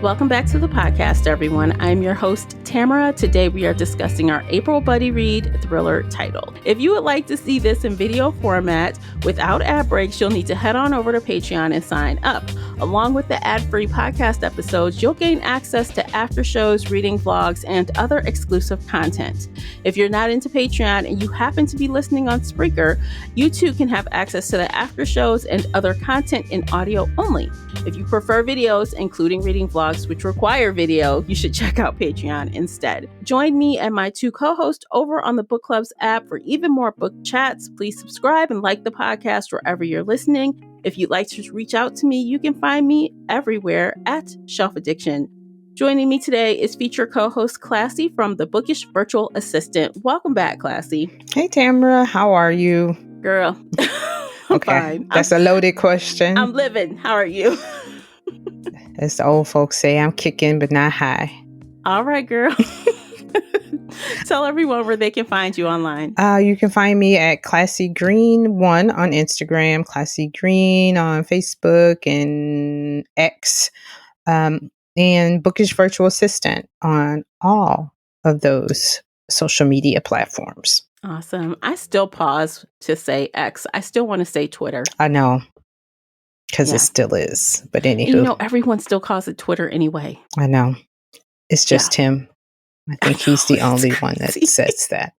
Welcome back to the podcast, everyone. I'm your host, Tamara. Today we are discussing our April Buddy Read thriller title. If you would like to see this in video format without ad breaks, you'll need to head on over to Patreon and sign up. Along with the ad-free podcast episodes, you'll gain access to after shows, reading vlogs, and other exclusive content. If you're not into Patreon and you happen to be listening on Spreaker, you too can have access to the after shows and other content in audio only. If you prefer videos, including reading vlogs, which require video, you should check out Patreon instead. Join me and my two co-hosts over on the Book Clubs app for even more book chats. Please subscribe and like the podcast wherever you're listening. If you'd like to reach out to me, you can find me everywhere at Shelf Addiction. Joining me today is feature co-host Classy from the Bookish Virtual Assistant. Welcome back, Classy. Hey, Tamara. How are you? Girl, I'm fine. That's a loaded question. I'm living. How are you? As the old folks say, I'm kicking but not high. All right, girl. Tell everyone where they can find you online. You can find me at Classy Green 1 on Instagram, Classy Green on Facebook and X, and Bookish Virtual Assistant on all of those social media platforms. Awesome. I still pause to say X. I still want to say Twitter. I know. Because it still is. But anywho. You know, everyone still calls it Twitter anyway. I know. It's just him. I think he's the only one that says that.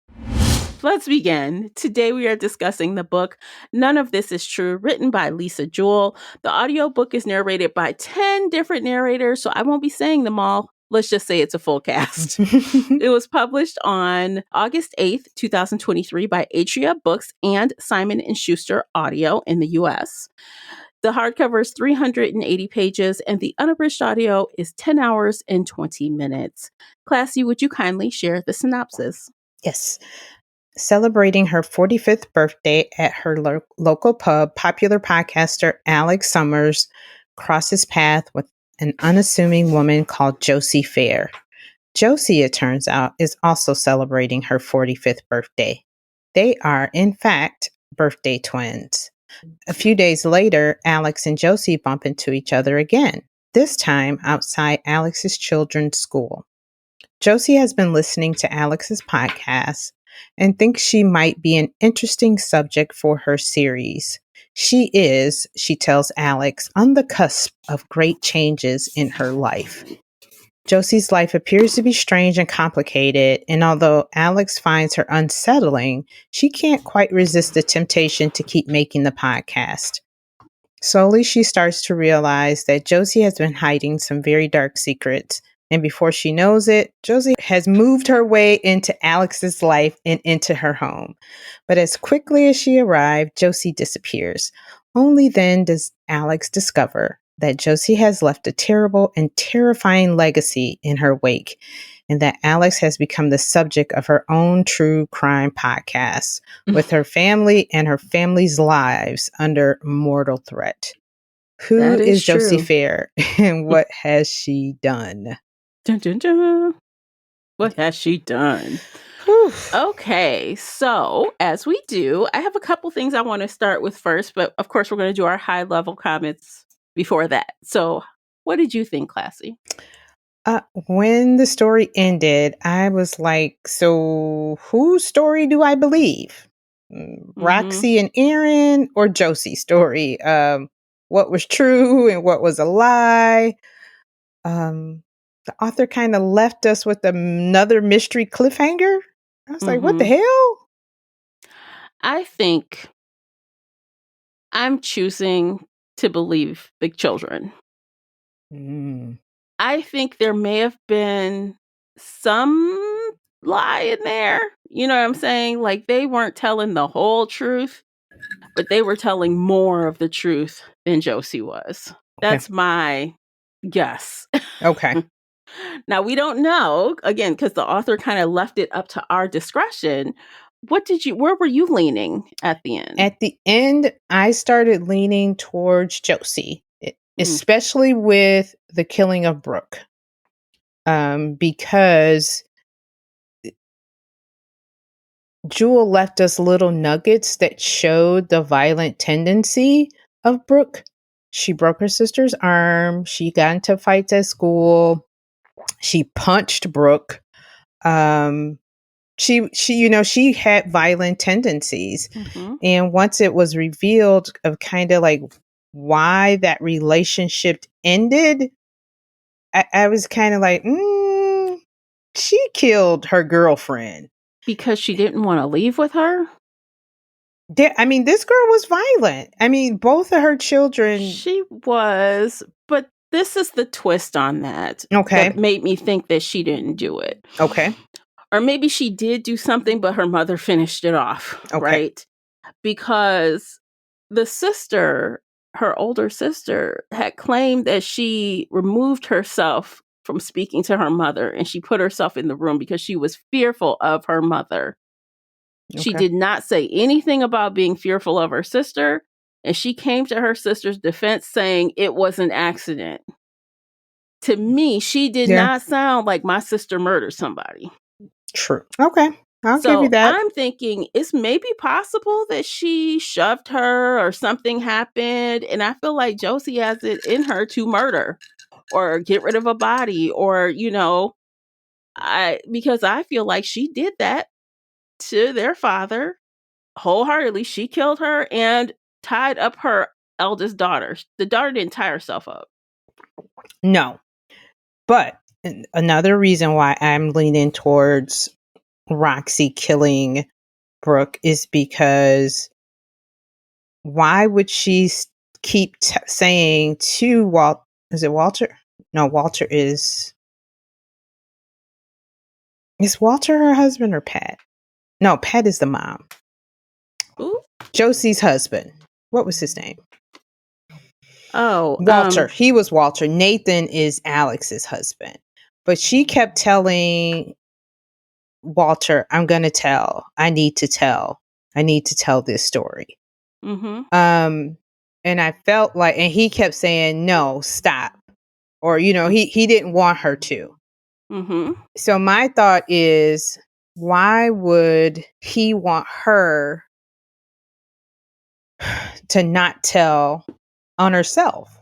Let's begin. Today we are discussing the book None of This Is True, written by Lisa Jewell. The audiobook is narrated by 10 different narrators, so I won't be saying them all. Let's just say it's a full cast. It was published on August 8th, 2023 by Atria Books and Simon & Schuster Audio in the US. The hardcover is 380 pages, and the unabridged audio is 10 hours and 20 minutes. Classy, would you kindly share the synopsis? Yes. Celebrating her 45th birthday at her local pub, popular podcaster Alex Summers crosses paths with an unassuming woman called Josie Fair. Josie, it turns out, is also celebrating her 45th birthday. They are, in fact, birthday twins. A few days later, Alex and Josie bump into each other again, this time outside Alex's children's school. Josie has been listening to Alex's podcast and thinks she might be an interesting subject for her series. She is, she tells Alex, on the cusp of great changes in her life. Josie's life appears to be strange and complicated, and although Alex finds her unsettling, she can't quite resist the temptation to keep making the podcast. Slowly, she starts to realize that Josie has been hiding some very dark secrets, and before she knows it, Josie has moved her way into Alex's life and into her home. But as quickly as she arrived, Josie disappears. Only then does Alex discover that Josie has left a terrible and terrifying legacy in her wake, and that Alex has become the subject of her own true crime podcast, with her family and her family's lives under mortal threat. Who is Josie Fair, and what has she done? Dun, dun, dun. What has she done? Okay, so as we do, I have a couple things I want to start with first, but of course we're going to do our high-level comments before that. So what did you think, Classy? When the story ended, I was like, so whose story do I believe? Roxy and Aaron, or Josie's story? What was true and what was a lie? The author kind of left us with another mystery cliffhanger. I was like, what the hell? I think I'm choosing to believe the children. I think there may have been some lie in there. You know what I'm saying? Like, they weren't telling the whole truth, but they were telling more of the truth than Josie was. That's my guess. Okay. Now, we don't know, again, because the author kind of left it up to our discretion. Where were you leaning at the end? At the end, I started leaning towards Josie, especially with the killing of Brooke. Because Jewell left us little nuggets that showed the violent tendency of Brooke. She broke her sister's arm. She got into fights at school. She punched Brooke. Um, she had violent tendencies. Mm-hmm. And once it was revealed of kind of like why that relationship ended, I was kind of like, she killed her girlfriend. Because she didn't want to leave with her? I mean, this girl was violent. I mean, both of her children. She was, but this is the twist on that Okay. that made me think that she didn't do it. Okay. Or maybe she did do something, but her mother finished it off, Okay. right? Because the sister, her older sister, had claimed that she removed herself from speaking to her mother and she put herself in the room because she was fearful of her mother. She Okay. did not say anything about being fearful of her sister, and she came to her sister's defense saying it was an accident. To me, she did Yeah. not sound like my sister murdered somebody. True. Okay. I'll give you So that. I'm thinking it's maybe possible that she shoved her or something happened. And I feel like Josie has it in her to murder or get rid of a body or, because I feel like she did that to their father wholeheartedly. She killed her and tied up her eldest daughter. The daughter didn't tie herself up. No. But another reason why I'm leaning towards Roxy killing Brooke is because why would she keep saying to Walt? Is it Walter? No, Walter is. Is Walter her husband or Pat? No, Pat is the mom. Ooh. Josie's husband. What was his name? Oh, Walter. He was Walter. Nathan is Alex's husband. But she kept telling Walter, I'm going to tell. I need to tell. I need to tell this story. Mm-hmm. And I felt like, and he kept saying, no, stop. Or, he didn't want her to. Mm-hmm. So my thought is, why would he want her to not tell on herself?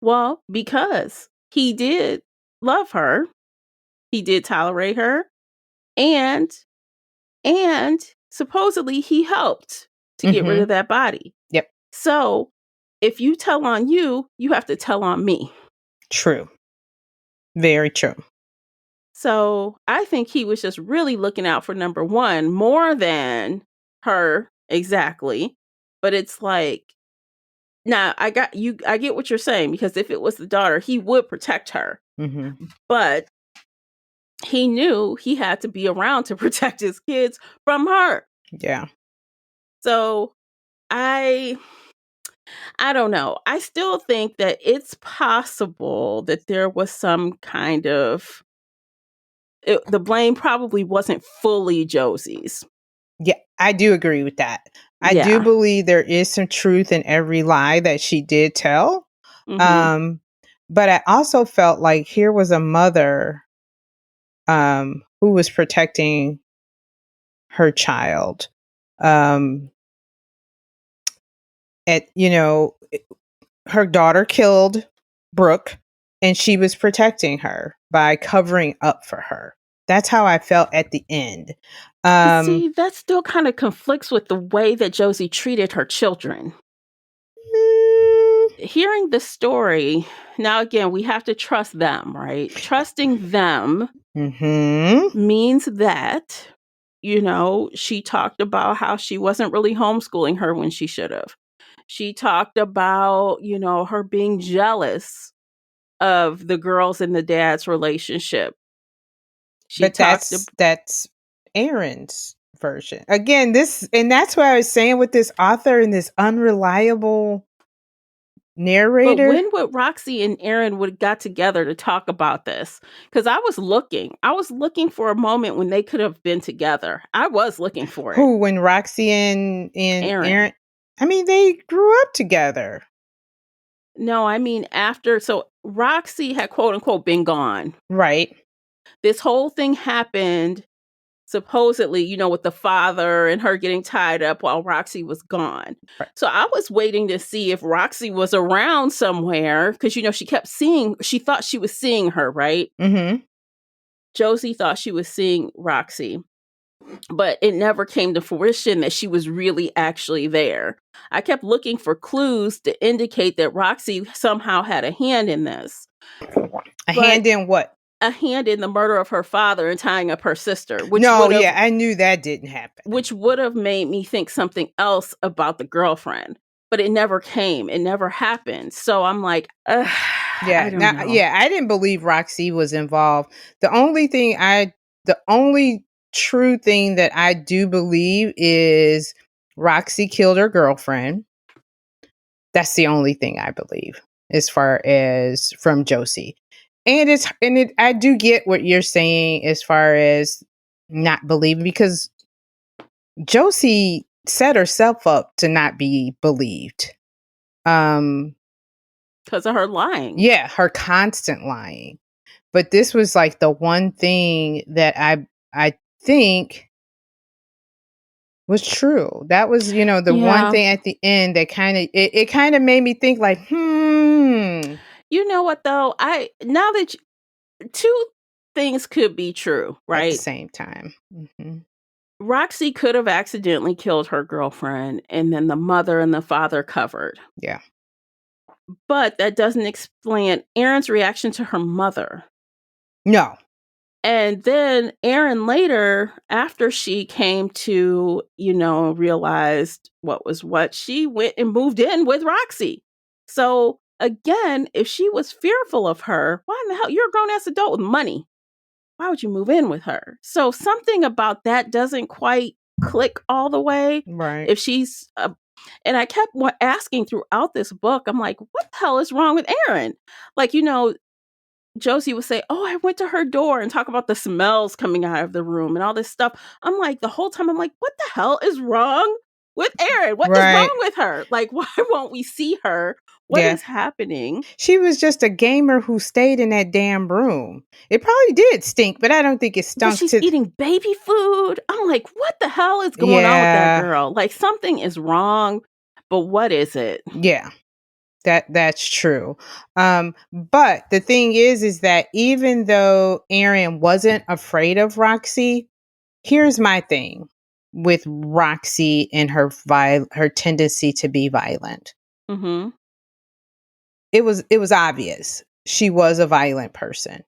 Well, because he did love her, he did tolerate her, and supposedly he helped to get rid of that body. Yep. So if you tell on you, you have to tell on me. True. Very true. So I think he was just really looking out for number one more than her exactly. But it's like, now I get what you're saying, because if it was the daughter, he would protect her. Mm-hmm. But he knew he had to be around to protect his kids from her. Yeah. So I don't know. I still think that it's possible that there was some kind of the blame probably wasn't fully Josie's. Yeah, I do agree with that. I do Yeah. believe there is some truth in every lie that she did tell. Mm-hmm. But I also felt like here was a mother who was protecting her child. Her daughter killed Brooke, and she was protecting her by covering up for her. That's how I felt at the end. See, that still kind of conflicts with the way that Josie treated her children. Hearing the story, now again, we have to trust them, right? Trusting them means that, she talked about how she wasn't really homeschooling her when she should have. She talked about, her being jealous of the girls and the dad's relationship. But that's Aaron's version. Again, that's what I was saying with this author and this unreliable narrator. But when would Roxy and Aaron would got together to talk about this? Because I was looking for a moment when they could have been together. I was looking for it. Who, when Roxy and Aaron? I mean, they grew up together. No, I mean after. So Roxy had quote unquote been gone. Right. This whole thing happened supposedly, with the father and her getting tied up while Roxy was gone. Right. So I was waiting to see if Roxy was around somewhere because, she thought she was seeing her, right? Mm-hmm. Josie thought she was seeing Roxy, but it never came to fruition that she was really actually there. I kept looking for clues to indicate that Roxy somehow had a hand in this. A But hand in what? a hand in the murder of her father and tying up her sister, which I knew that didn't happen. would have made me think something else about the girlfriend, but it never came. It never happened. So I'm like, I don't know. I didn't believe Roxy was involved. The only true thing that I do believe is Roxy killed her girlfriend. That's the only thing I believe as far as from Josie. I do get what you're saying as far as not believing, because Josie set herself up to not be believed. Because of her lying. Yeah, her constant lying. But this was like the one thing that I think was true. That was, the one thing at the end that it kind of made me think like, You know what though? Now that two things could be true, right? At the same time. Mm-hmm. Roxy could have accidentally killed her girlfriend, and then the mother and the father covered. Yeah. But that doesn't explain Erin's reaction to her mother. No. And then Erin later, after she came to, realized what was what, she went and moved in with Roxy. So again, if she was fearful of her, why in the hell? You're a grown ass adult with money. Why would you move in with her? So something about that doesn't quite click all the way. Right. If she's, and I kept asking throughout this book, I'm like, what the hell is wrong with Erin? Like, Josie would say, "Oh, I went to her door," and talk about the smells coming out of the room and all this stuff. I'm like, the whole time, I'm like, what the hell is wrong with Erin? What is wrong with her? Like, why won't we see her? What is happening? She was just a gamer who stayed in that damn room. It probably did stink, but I don't think it stunk. But she's eating baby food. I'm like, what the hell is going on with that girl? Like, something is wrong, but what is it? Yeah. That's true. But the thing is that even though Erin wasn't afraid of Roxy, here's my thing with Roxy and her tendency to be violent. Mm-hmm. It was obvious she was a violent person.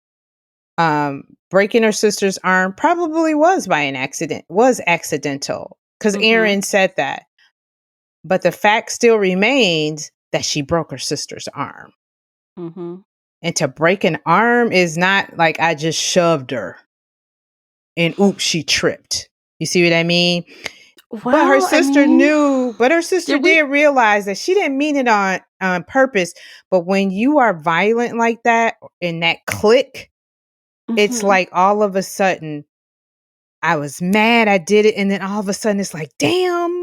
Breaking her sister's arm probably was accidental, because Erin said that. But the fact still remains that she broke her sister's arm. Mm-hmm. And to break an arm is not like I just shoved her and oops, she tripped. You see what I mean? Well, but her sister did realize that she didn't mean it on purpose. But when you are violent like that, in that click, it's like all of a sudden, I was mad I did it. And then all of a sudden it's like, damn,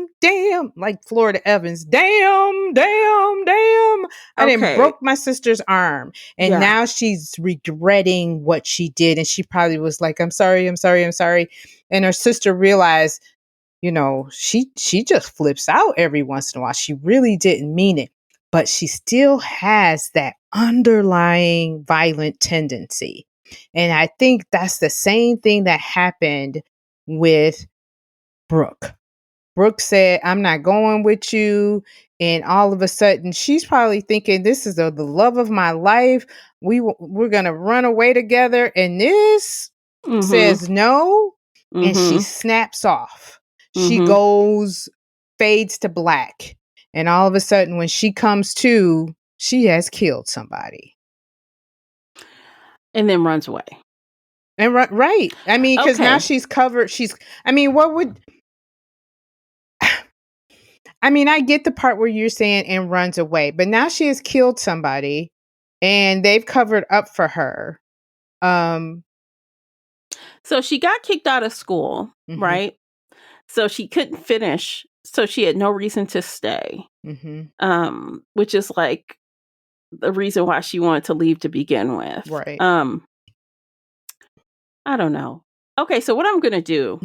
like Florida Evans, damn. I didn't broke my sister's arm. And now she's regretting what she did. And she probably was like, I'm sorry. And her sister realized, she just flips out every once in a while. She really didn't mean it, but she still has that underlying violent tendency. And I think that's the same thing that happened with Brooke. Brooke said, I'm not going with you. And all of a sudden, she's probably thinking, this is the love of my life. We're going to run away together. And this says no. And she snaps off. She goes, fades to black. And all of a sudden, when she comes to, she has killed somebody. And then runs away. And right. I mean, because now she's covered. I get the part where you're saying and runs away, but now she has killed somebody and they've covered up for her. So she got kicked out of school, right? So she couldn't finish. So she had no reason to stay, which is like the reason why she wanted to leave to begin with. Right. I don't know. Okay, so what I'm going to do,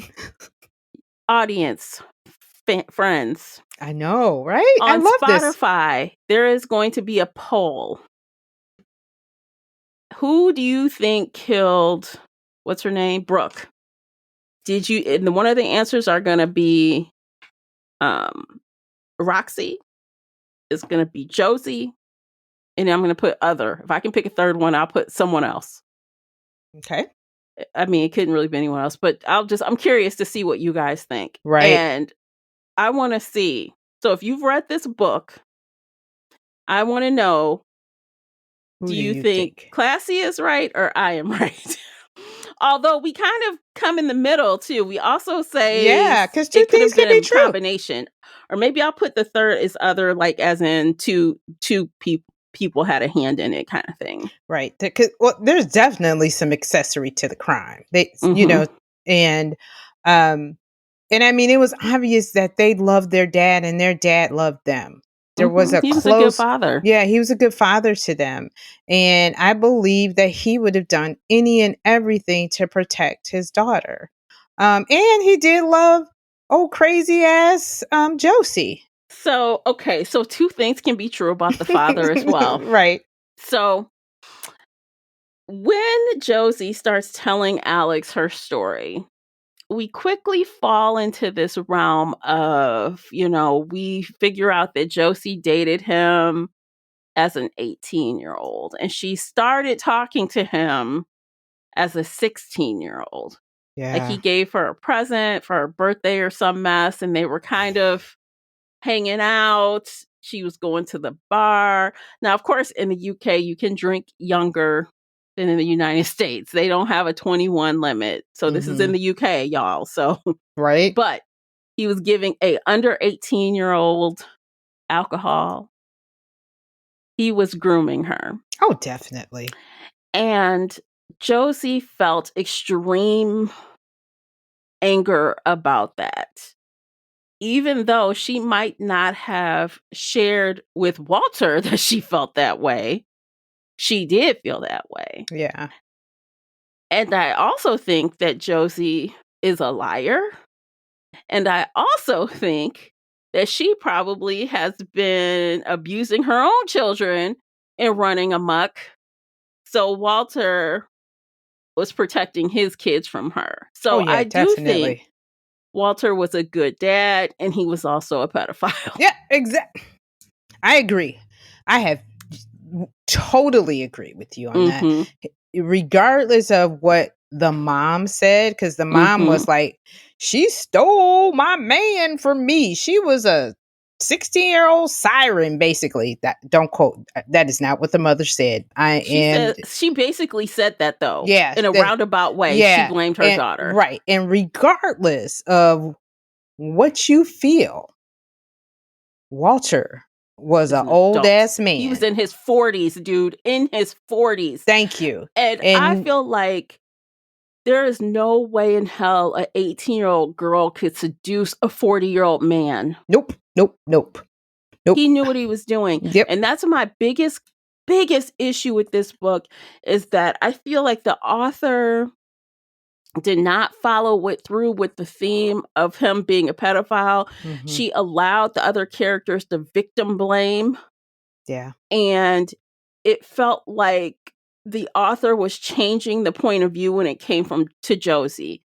audience, friends, I know, right? I on love this. Spotify, there is going to be a poll. Who do you think killed, what's her name? Brooke. Did you, and one of the answers are going to be Roxy. It's going to be Josie. And I'm going to put other. If I can pick a third one, I'll put someone else. Okay. I mean, it couldn't really be anyone else, but I'm curious to see what you guys think. Right. And I want to see. So if you've read this book, I want to know, Who do do you you think think? Classy is right or I am right? Although we kind of come in the middle too. We also say Yeah, because two it could things have can be been a true. combination. Or maybe I'll put the third is other, like as in two people had a hand in it kind of thing. Right. Well, there's definitely some accessory to the crime. Mm-hmm. And um and I mean, it was obvious that they loved their dad and their dad loved them. There was Mm-hmm. a He was a good close, father. yeah, he was a good father to them. And I believe that he would have done any and everything to protect his daughter. And he did love old crazy ass Josie. So, okay, so two things can be true about the father as well. Right. So, when Josie starts telling Alex her story, we quickly fall into this realm of, we figure out that Josie dated him as an 18-year-old and she started talking to him as a 16-year-old. Like he Yeah. gave her a present for her birthday or some mess and they were kind of hanging out. She was going to the bar. Now, of course, in the UK, you can drink younger than in the United States. They don't have a 21 limit. So this is in Mhm. the UK, y'all. So, Right? but he was giving a under 18-year-old alcohol. He was grooming her. Oh, definitely. And Josie felt extreme anger about that. Even though she might not have shared with Walter that she felt that way, she did feel that way. Yeah. And I also think that Josie is a liar. And I also think that she probably has been abusing her own children and running amok. So Walter was protecting his kids from her. Oh, So yeah, I do think definitely. Walter was a good dad and he was also a pedophile. Yeah, exactly. I agree. I have totally agree with you on that. Mhm. Regardless of what the mom said, because the mom Mhm. was like, she stole my man from me. She was a 16-year-old siren, basically. That don't quote. That is not what the mother said. I am, She basically said that though. yeah, In a roundabout way, she yeah, blamed her and daughter. right. And regardless of what you feel, Walter was Is an an old adult. ass He was man. in his 40s, dude, in his 40s. Thank you. And I And feel like there is no way in hell an 18-year-old girl could seduce a 40-year-old man. nope, nope, nope, nope. He knew what he was doing. Yep. And that's my biggest issue with this book is that I feel like the author did not follow through with the theme of him being a pedophile. Mhm. She allowed the other characters to victim blame, Yeah. and it felt like the author was changing the point of view when it came to Josie.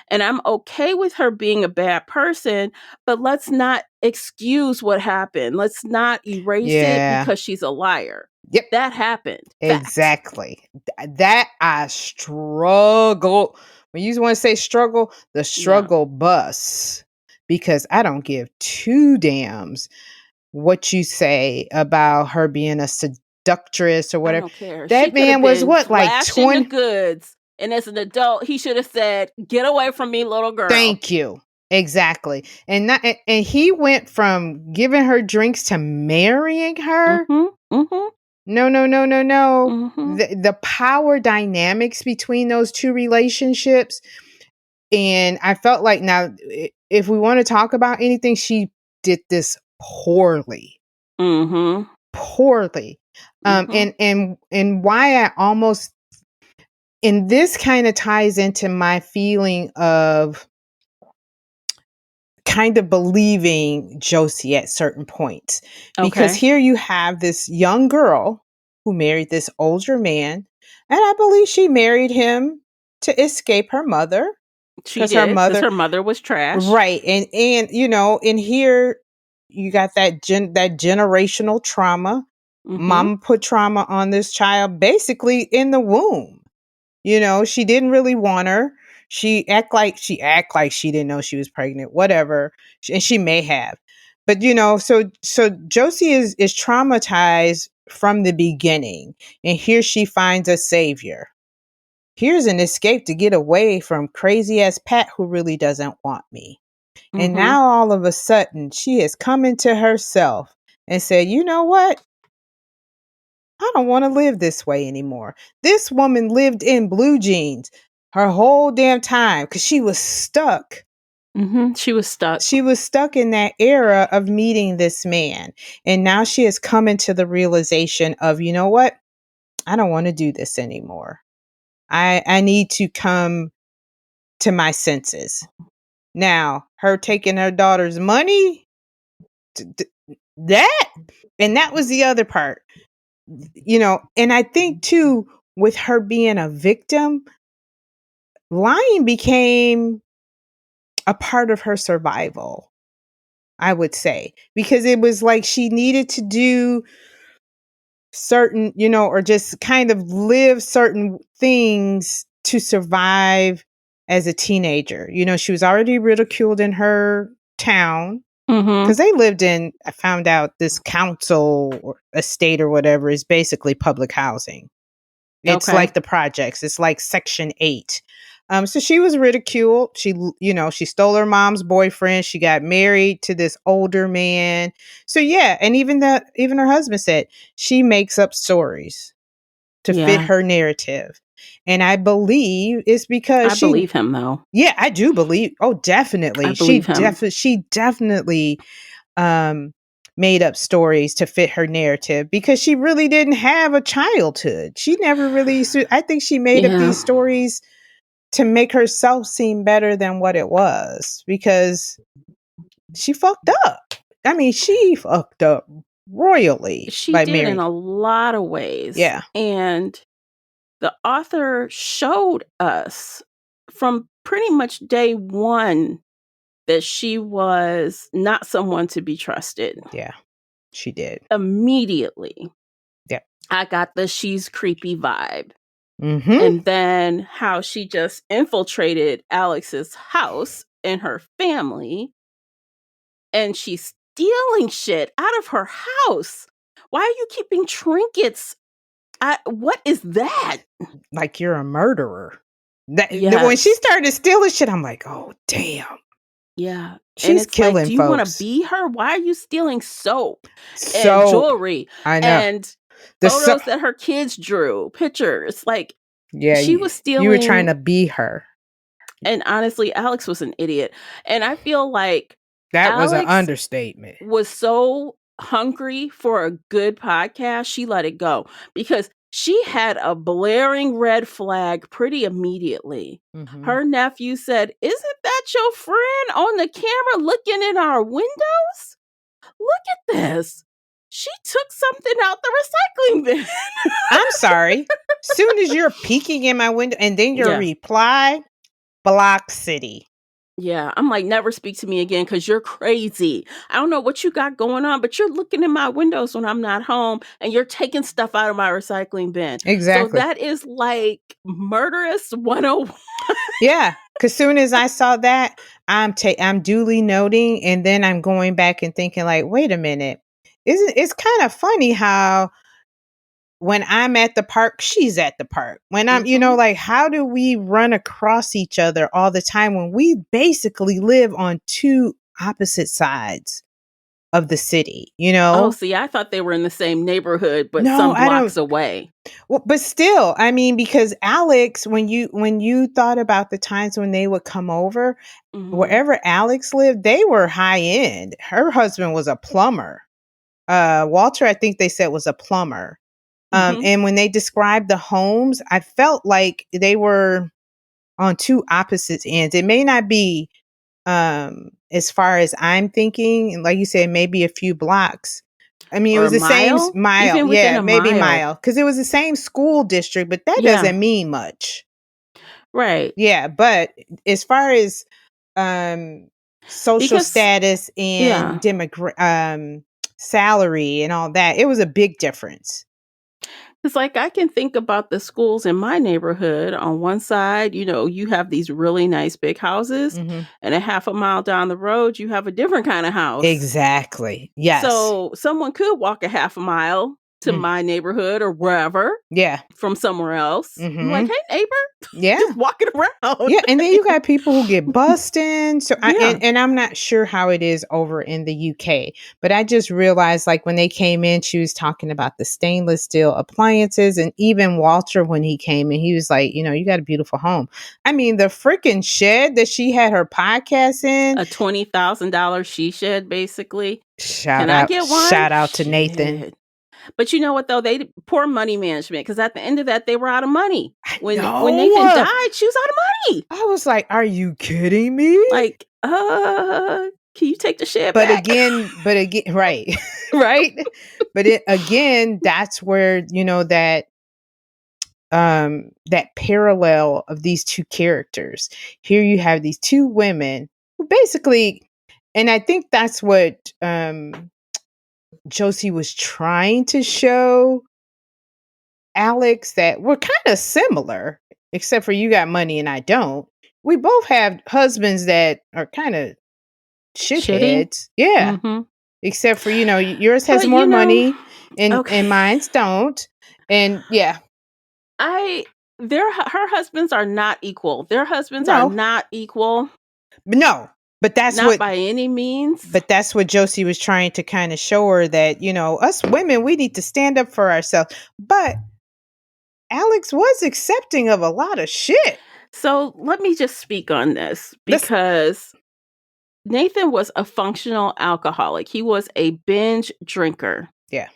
And I'm okay with her being a bad person, but let's not excuse what happened. Let's not erase it Yeah. because she's a liar. Yep. That happened. Fact. Exactly. That I struggle. When you want to say struggle, the Yeah. struggle bus. Because I don't give two damns what you say about her being a seductress or I whatever. don't care. She That could have man was been what, like flashing the 20? goods. And as an adult, he should have said, "Get away from me, little girl." Thank you. Exactly. And he went from giving her drinks to marrying her. Mhm. Mhm. No, no, no, no, no. Mhm. The power dynamics between those two relationships. And I felt like now, if we want to talk about anything, she did this poorly. Mhm. Poorly. Mhm. And why I almost And this kind of ties into my feeling of kind of believing Josie at certain points. Because Okay. here you have this young girl who married this older man. And I believe she married him to escape her mother. She Because her did, because mother, her mother was trash. right. And you know, in here you got that that generational trauma. Mm-hmm. Mama put trauma on this child basically in the womb. You know, she didn't really want her. She act like she didn't know she was pregnant, whatever. And she may have. But you know, so Josie is traumatized from the beginning. And here she finds a savior. Here's an escape to get away from crazy ass Pat who really doesn't want me. And Mm-hmm. now all of a sudden she has come into herself and said, "You know what? I don't want to live this way anymore." This woman lived in blue jeans her whole damn time because she was stuck. Mm-hmm. She was stuck. She was stuck in that era of meeting this man. And now she has come into the realization of, you know what? I don't want to do this anymore. I need to come to my senses. Now, her taking her daughter's money, that, and that was the other part. You know, and I think too, with her being a victim, lying became a part of her survival, I would say, because it was like she needed to do certain, you know, or just kind of live certain things to survive as a teenager. You know, she was already ridiculed in her town Mm-hmm. because they lived in, I found out this council or estate or whatever is basically public housing. It's Okay. like the projects. It's like Section 8. So she was ridiculed. She, you know, she stole her mom's boyfriend. She got married to this older man. So yeah, and even her husband said she makes up stories to fit Yeah. her narrative. And I believe it's because I believe him though. yeah, I do believe. Oh, I definitely. believe him. She definitely um made up stories to fit her narrative because she really didn't have a childhood. She never really I think she made up Yeah. these stories to make herself seem better than what it was because she fucked up. I mean, she fucked up royally She by did in marrying. a lot of ways. Yeah. And the author showed us from pretty much day one that she was not someone to be trusted. Yeah. She did. Immediately, Yeah. I got the she's creepy vibe. Mhm. And then how she just infiltrated Alex's house and her family, and she's stealing shit out of her house. Why are you keeping trinkets? What is that? Like you're a murderer. When she Yes. started stealing shit, I'm like, "Oh, damn. Yeah. And She's it's like, killing do you want to folks." be her? Why are you stealing soap and So jewelry I know. and The so photos that her kids drew, pictures? Like, yeah, she was you were trying stealing. to be her. And honestly, Alex was an idiot. And I feel like That was an Alex understatement. was so hungry for a good podcast, she let it go because she had a blaring red flag pretty immediately. Mhm. Her nephew said, "Isn't that your friend on the camera looking in our windows? Look at this. She took something out the recycling bin." I'm sorry. Soon as you're peeking in my window and then your Yeah. reply, Block City. Yeah, I'm like, never speak to me again because you're crazy. I don't know what you got going on, but you're looking in my windows when I'm not home and you're taking stuff out of my recycling bin. So Exactly. that is like murderous 101. Yeah. Cause soon as I saw that, I'm duly noting and then I'm going back and thinking like, wait a minute. Isn't it's kind of funny how when I'm at the park, she's at the park. When I'm, you know, Mhm. like, how do we run across each other all the time when we basically live on two opposite sides of the city, you Oh, know? see, I thought they were in the same neighborhood, but No, some I don't. blocks away. Well, but still, I mean, because Alex, when you thought about the times when they would come over, Mhm. wherever Alex lived, they were high end. Her husband was a plumber. Walter, I think they said was a plumber. And when they described the homes, I felt like they were on two opposite ends. It may not be as far as I'm thinking, and like you said, maybe a few blocks. I mean, it Or a was the same mile, mile. even within Yeah, a maybe mile. mile. Because it was the same school district, but that Yeah. doesn't mean much. Right. Yeah, but as far as social status and salary and all that, it was a big difference. It's like I can think about the schools in my neighborhood. On one side, you have these really nice big houses, Mm-hmm. and a half a mile down the road, you have a different kind of house. Exactly. Yes. So someone could walk a half a mile to my neighborhood or wherever. Yeah. From somewhere else. Mm-hmm. I'm like, hey, neighbor. Yeah. Just walking around. Yeah. And then you got people who get bussed in. So and I'm not sure how it is over in the UK, but I just realized, like, when they came in, she was talking about the stainless steel appliances, and even Walter, when he came in, he was like, you got a beautiful home. I mean, the freaking shed that she had her podcast in, a $20,000 she shed, basically. Shout Can out, I get one? Shout out to Nathan. But you know what, though? They poor money management, because at the end of that, they were out of money. When Nathan died, she was out of money. I was like, are you kidding me? Like, can you take the shed but back? Again, right. Right. But again, that's where, that parallel of these two characters. Here you have these two women who basically, and I think that's what Josie was trying to show Alex, that we're kind of similar, except for you got money and I don't. We both have husbands that are kind of shitheads. Yeah. Mm-hmm. Except for, yours has more money and mine's don't. And yeah. Her husbands are not equal. Their husbands are not equal. No. But that's not by any means. But that's what Josie was trying to kind of show her, that, us women, we need to stand up for ourselves. But Alex was accepting of a lot of shit. So let me just speak on this, because Nathan was a functional alcoholic. He was a binge drinker. Yeah.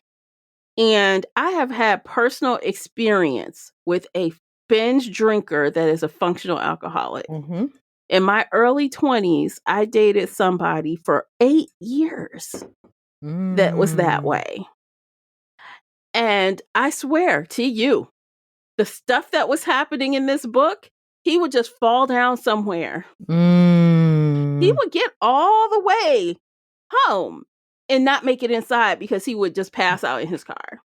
And I have had personal experience with a binge drinker that is a functional alcoholic. Mm-hmm. In my early 20s, I dated somebody for 8 years that was that way. And I swear to you, the stuff that was happening in this book, he would just fall down somewhere. He would get all the way home and not make it inside because he would just pass out in his car.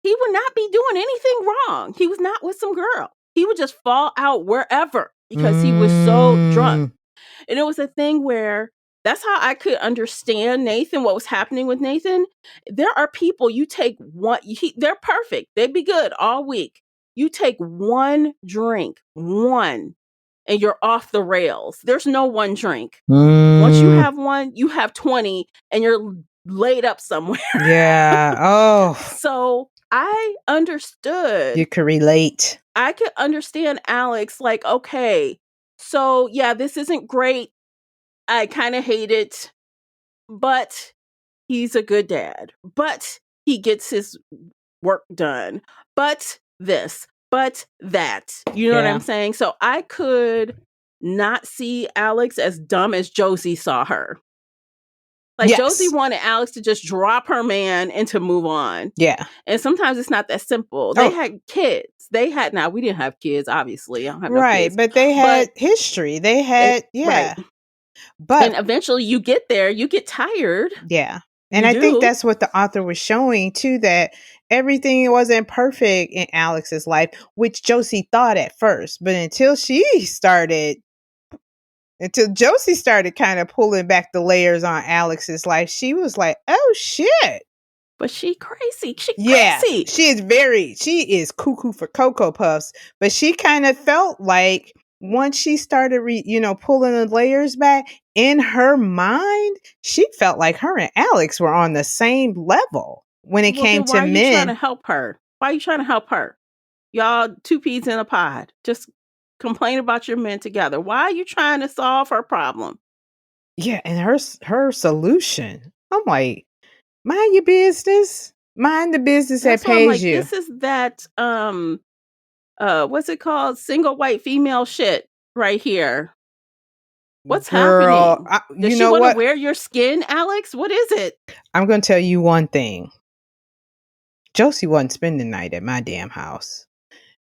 He would not be doing anything wrong. He was not with some girl. He would just fall out wherever because he was so drunk. And it was a thing where that's how I could understand Nathan, what was happening with Nathan. There are people, you take one, they're perfect. They'd be good all week. You take one drink, and you're off the rails. There's no one drink. Once you have one, you have 20 and you're laid up somewhere. Yeah. Oh. So I understood. You could relate. I could understand Alex, like, okay, so yeah, this isn't great. I kind of hate it, but he's a good dad. But he gets his work done. But this, but that. You know what I'm saying? So I could not see Alex as dumb as Josie saw her. Like, Josie wanted Alex to just drop her man and to move on. Yeah. And sometimes it's not that simple. They had kids. Now we didn't have kids, obviously. I don't have no kids. But they had history. They had, Right. But and eventually you get there, you get tired. Yeah. And I think that's what the author was showing too, that everything wasn't perfect in Alex's life, which Josie thought at first. But until Josie started kind of pulling back the layers on Alex's life, she was like, oh shit. But she crazy. She is cuckoo for Cocoa Puffs. But she kind of felt like once she started, pulling the layers back in her mind, she felt like her and Alex were on the same level when it came to men. Why are you trying to help her? Why are you trying to help her? Y'all two peas in a pod. Just complain about your men together. Why are you trying to solve her problem? Yeah, and her solution. I'm like, mind your business. Mind the business that That's why I'm pays like, you. this is that what's it called? Single white female shit right here. What's Girl, happening? Does you she know want to what? wear your skin, Alex? What is it? I'm going to tell you one thing. Josie wasn't spending the night at my damn house.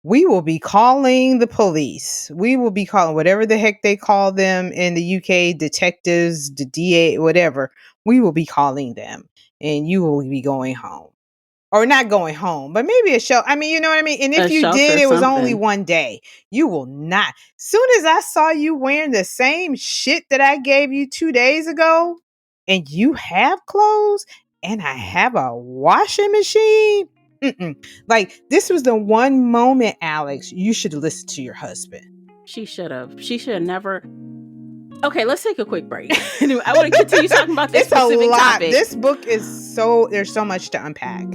We will be calling the police. We will be calling whatever the heck they call them in the UK, detectives, the DA, whatever. We will be calling them, and you will be going home. Or not going home, but maybe a show. I mean, you know what I mean? And A if you shelter did, or it was only something. one day. You will not. Soon as I saw you wearing the same shit that I gave you 2 days ago, and you have clothes, and I have a washing machine. Like, this was the one moment, Alex, you should listen to your husband. She should have. She should have never. Okay, let's take a quick break. I want to continue talking about this It's a specific lot. topic. This book is there's so much to unpack.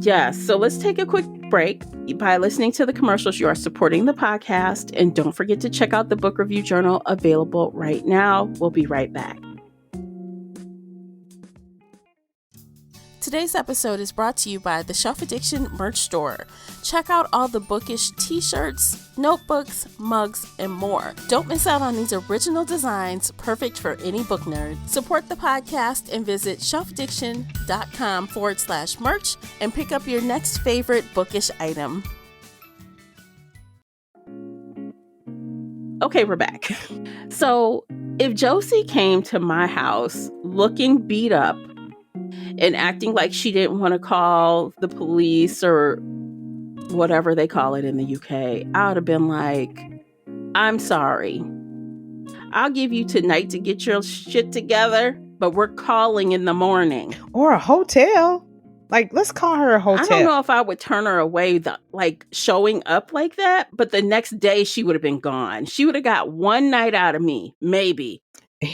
Yes, so let's take a quick break. By listening to the commercials, you are supporting the podcast. And don't forget to check out the book review journal available right now. We'll be right back. Today's episode is brought to you by the Shelf Addiction merch store. Check out all the bookish t-shirts, notebooks, mugs, and more. Don't miss out on these original designs, perfect for any book nerd. Support the podcast and visit shelfaddiction.com/merch and pick up your next favorite bookish item. Okay, we're back. So if Josie came to my house looking beat up and acting like she didn't want to call the police or whatever they call it in the UK, I would have been like, I'm sorry. I'll give you tonight to get your shit together, but we're calling in the morning. Or a hotel. Like, let's call her a hotel. I don't know if I would turn her away, like showing up like that, but the next day she would have been gone. She would have got one night out of me, maybe.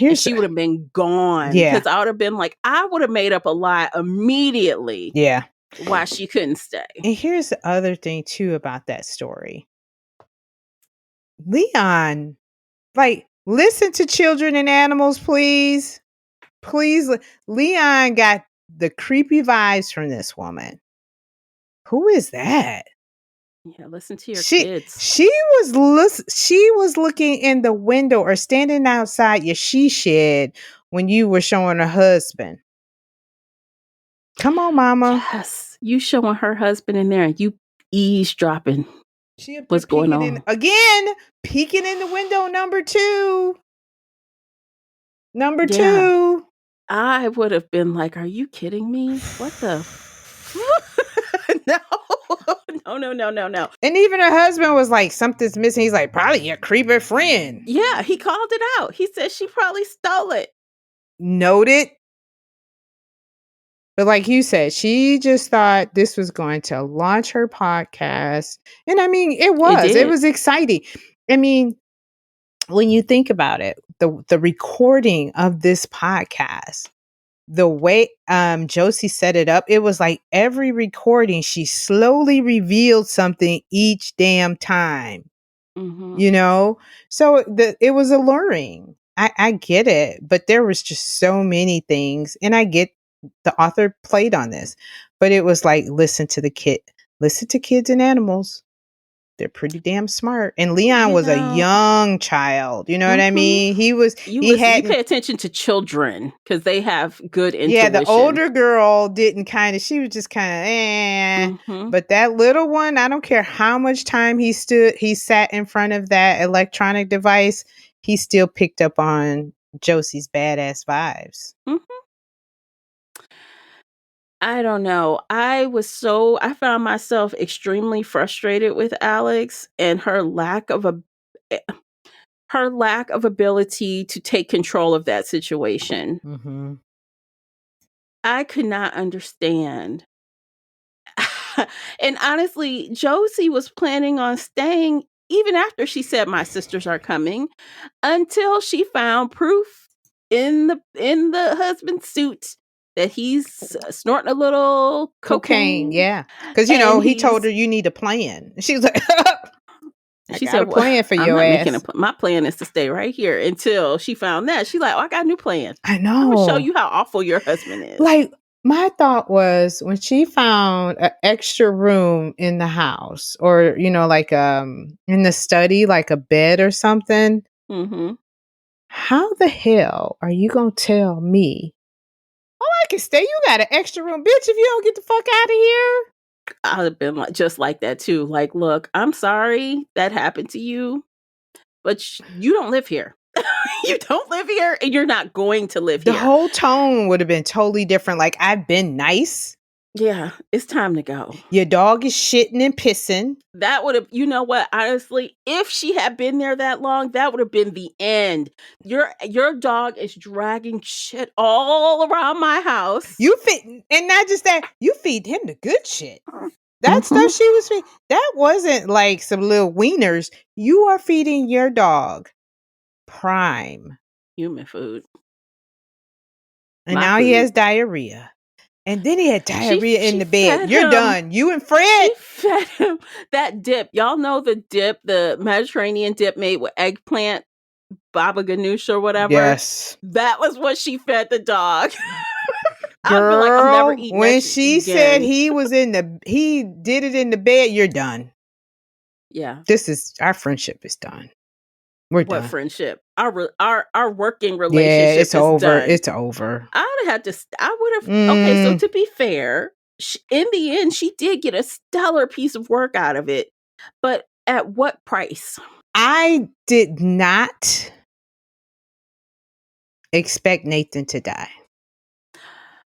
And she would have been gone. Yeah. Because I would have been like, I would have made up a lie immediately. Yeah. Why she couldn't stay. And here's the other thing too about that story. Leon, like, listen to children and animals, please. Please. Leon got the creepy vibes from this woman. Who is that? Yeah, listen to your kids. She was looking in the window or standing outside your she shed when you were showing her husband. Come on, mama. Yes, you showing her husband in there and you eavesdropping. What's going on? Peeking in the window number 2. Number 2. I would have been like, are you kidding me? What the? No. And even her husband was like, something's missing. He's like, probably your creeper friend. Yeah, he called it out. He said she probably stole it. Noted. But like you said, she just thought this was going to launch her podcast. And I mean, it was. It was exciting. I mean, when you think about it, the recording of this podcast, the way Josie set it up, it was like every recording, she slowly revealed something each damn time. Mm-hmm. You know? So it was alluring. I get it, but there was just so many things. And I get the author played on this, but it was like, listen to kids and animals. They're pretty damn smart. And Leon was a young child. You know what I mean? You pay attention to children because they have good intuition. Yeah, the older girl didn't she was just kind of Mm-hmm. But that little one, I don't care how much time he sat in front of that electronic device, he still picked up on Josie's badass vibes. Mm-hmm. I don't know. I found myself extremely frustrated with Alex and her lack of ability to take control of that situation. Mm-hmm. I could not understand. And honestly, Josie was planning on staying even after she said my sisters are coming until she found proof in the husband's suit that he's snorting a little cocaine. Yeah. Because, he told her you need a plan. She was like, she said, a plan for I'm your not ass. making my plan is to stay right here until she found that. She's like, I got a new plan. I know. I'm going to show you how awful your husband is. Like, My thought was when she found an extra room in the house or, like in the study, like a bed or something, Mm-hmm. how the hell are you going to tell me, oh, I can stay? You got an extra room, bitch, if you don't get the fuck out of here? I'd have been just like that too. Like, look, I'm sorry that happened to you, but you don't live here. You don't live here, and you're not going to live The here. whole tone would have been totally different. Like, I've been nice. Yeah, it's time to go. Your dog is shitting and pissing. That would have, you know what? Honestly, if she had been there that long, that would have been the end. Your dog is dragging shit all around my house. And not just that, you feed him the good shit. That stuff she was feeding, that wasn't like some little wieners. You are feeding your dog prime human food. And now he has diarrhea. And then he had diarrhea in the bed. You're done. You and Fred. She fed him that dip. Y'all know the dip, the Mediterranean dip made with eggplant, baba ganoush or whatever. Yes. That was what she fed the dog. Girl, like, I'm never eating when that she again. said he did it in the bed, you're done. Yeah. Our friendship is done. We're done. What friendship? Our working relationship it's over. Done. It's over. I would have. Okay, so to be fair, in the end, she did get a stellar piece of work out of it. But at what price? I did not expect Nathan to die.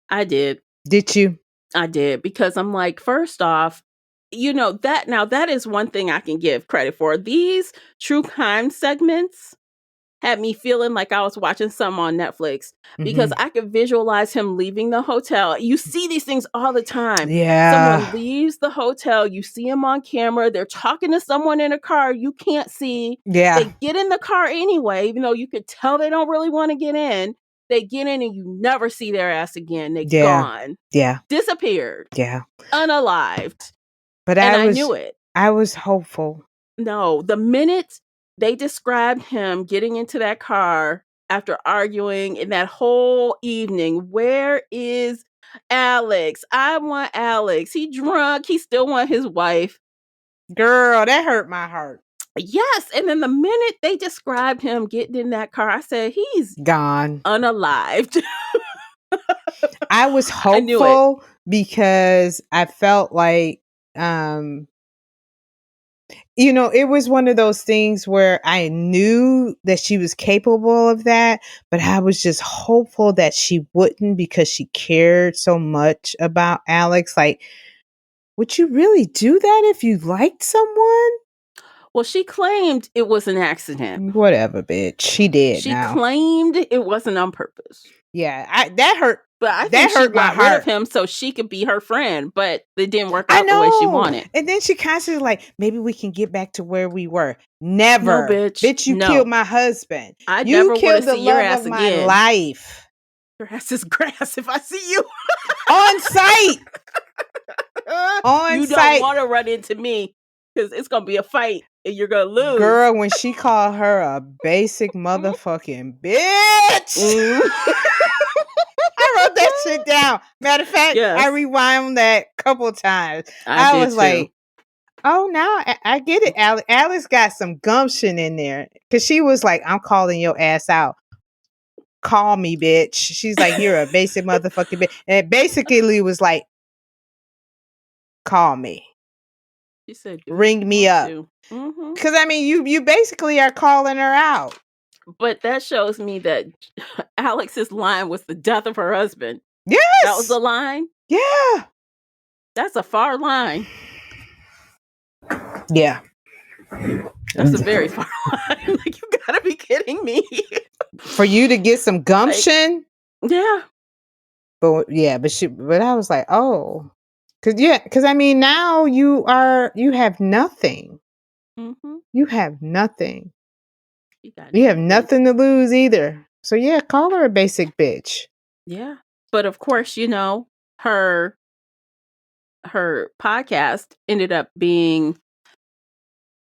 I did. Did you? I did, because I'm like, first off, that is one thing I can give credit for. These true crime segments had me feeling like I was watching some on Netflix, because I could visualize him leaving the hotel. You see these things all the time. Yeah. Someone leaves the hotel. You see him on camera. They're talking to someone in a car you can't see. Yeah. They get in the car anyway, even though you could tell they don't really want to get in. They get in and you never see their ass again. They're gone. Yeah. Disappeared. Yeah. Unalived. But I knew it. I was hopeful. No, the minute they described him getting into that car after arguing in that whole evening, where is Alex? I want Alex. He drunk. He still want his wife. Girl, that hurt my heart. Yes. And then the minute they described him getting in that car, I said, he's gone. Unalived. I was hopeful because I felt like, it was one of those things where I knew that she was capable of that, but I was just hopeful that she wouldn't, because she cared so much about Alex. Like, would you really do that if you liked someone? Well, she claimed it was an accident. Whatever, bitch. She did. She claimed it wasn't on purpose. Yeah, that hurt. But I think she got rid of him so she could be her friend, but it didn't work out the way she wanted. And then she constantly like, maybe we can get back to where we were. Never. No, bitch. Bitch, you killed my husband. I never want to see your ass again. My life. Your ass is grass if I see you. On site. You don't want to run into me, because it's going to be a fight and you're going to lose. Girl, when she called her a basic motherfucking bitch. I wrote that shit down. Matter of fact, I rewound that a couple of times. I was like, oh, now I get it. Alice got some gumption in there, because she was like, I'm calling your ass out. Call me, bitch. She's like, you're a basic motherfucking bitch. And it basically was like, call me. She said, ring me up. Because you basically are calling her out. But that shows me that Alex's line was the death of her husband. Yes. That was the line? Yeah. That's a far line. Yeah. That's a very far line. Like, you gotta be kidding me. For you to get some gumption? Yeah. But I was like, oh. Because now you have nothing. Mm-hmm. You have nothing. You have nothing to lose either. So yeah, call her a basic bitch. Yeah. But of course, her podcast ended up being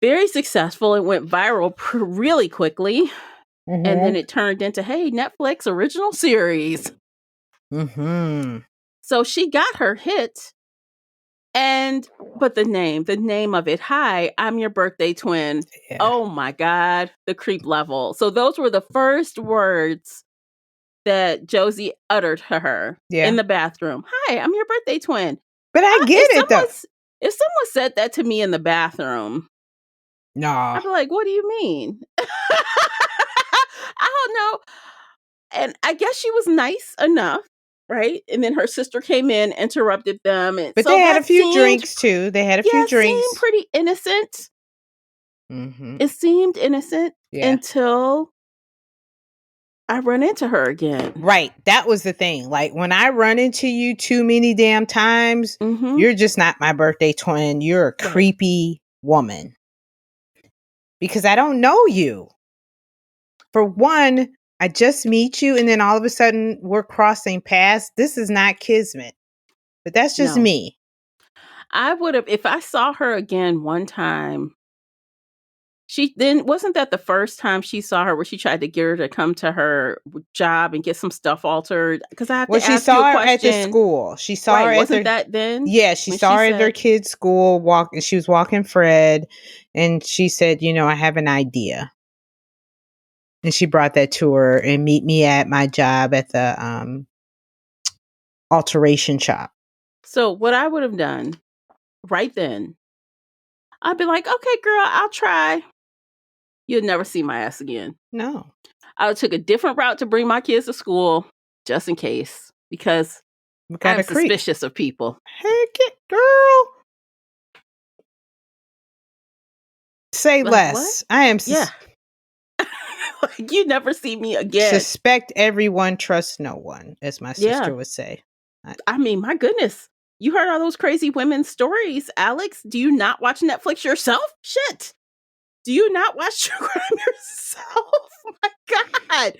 very successful. It went viral really quickly. Mm-hmm. And then it turned into, hey, Netflix original series. Mm-hmm. So she got her hit. But the name of it, hi, I'm your birthday twin. Yeah. Oh my God, the creep level. So those were the first words that Josie uttered to her in the bathroom. Hi, I'm your birthday twin. But I get it though. If someone said that to me in the bathroom, no, I'd be like, what do you mean? I don't know. And I guess she was nice enough, right? And then her sister came in, interrupted them. And but so they had a few drinks too. They had a few drinks. It seemed pretty innocent. Mm-hmm. It seemed innocent until I run into her again. Right. That was the thing. Like when I run into you too many damn times, you're just not my birthday twin. You're a creepy woman. Because I don't know you. For one, I just meet you and then all of a sudden we're crossing paths. This is not kismet. But that's just me. I would have, if I saw her again one time, wasn't that the first time she saw her where she tried to get her to come to her job and get some stuff altered? Because I have to ask you a question. Well, she saw her at the school. She saw her wasn't that then? Yeah, she saw her at their kid's school. She was walking Fred, and she said, I have an idea. And she brought that to her and meet me at my job at the alteration shop. So what I would have done right then, I'd be like, okay, girl, I'll try. You'll never see my ass again. No. I took a different route to bring my kids to school just in case, because I'm suspicious of people. Heck it, girl. Say less. What? I am you never see me again. Suspect everyone, trust no one, as my sister would say. I mean, my goodness. You heard all those crazy women's stories, Alex. Do you not watch Netflix yourself? Shit. Do you not watch True Crime yourself? My God.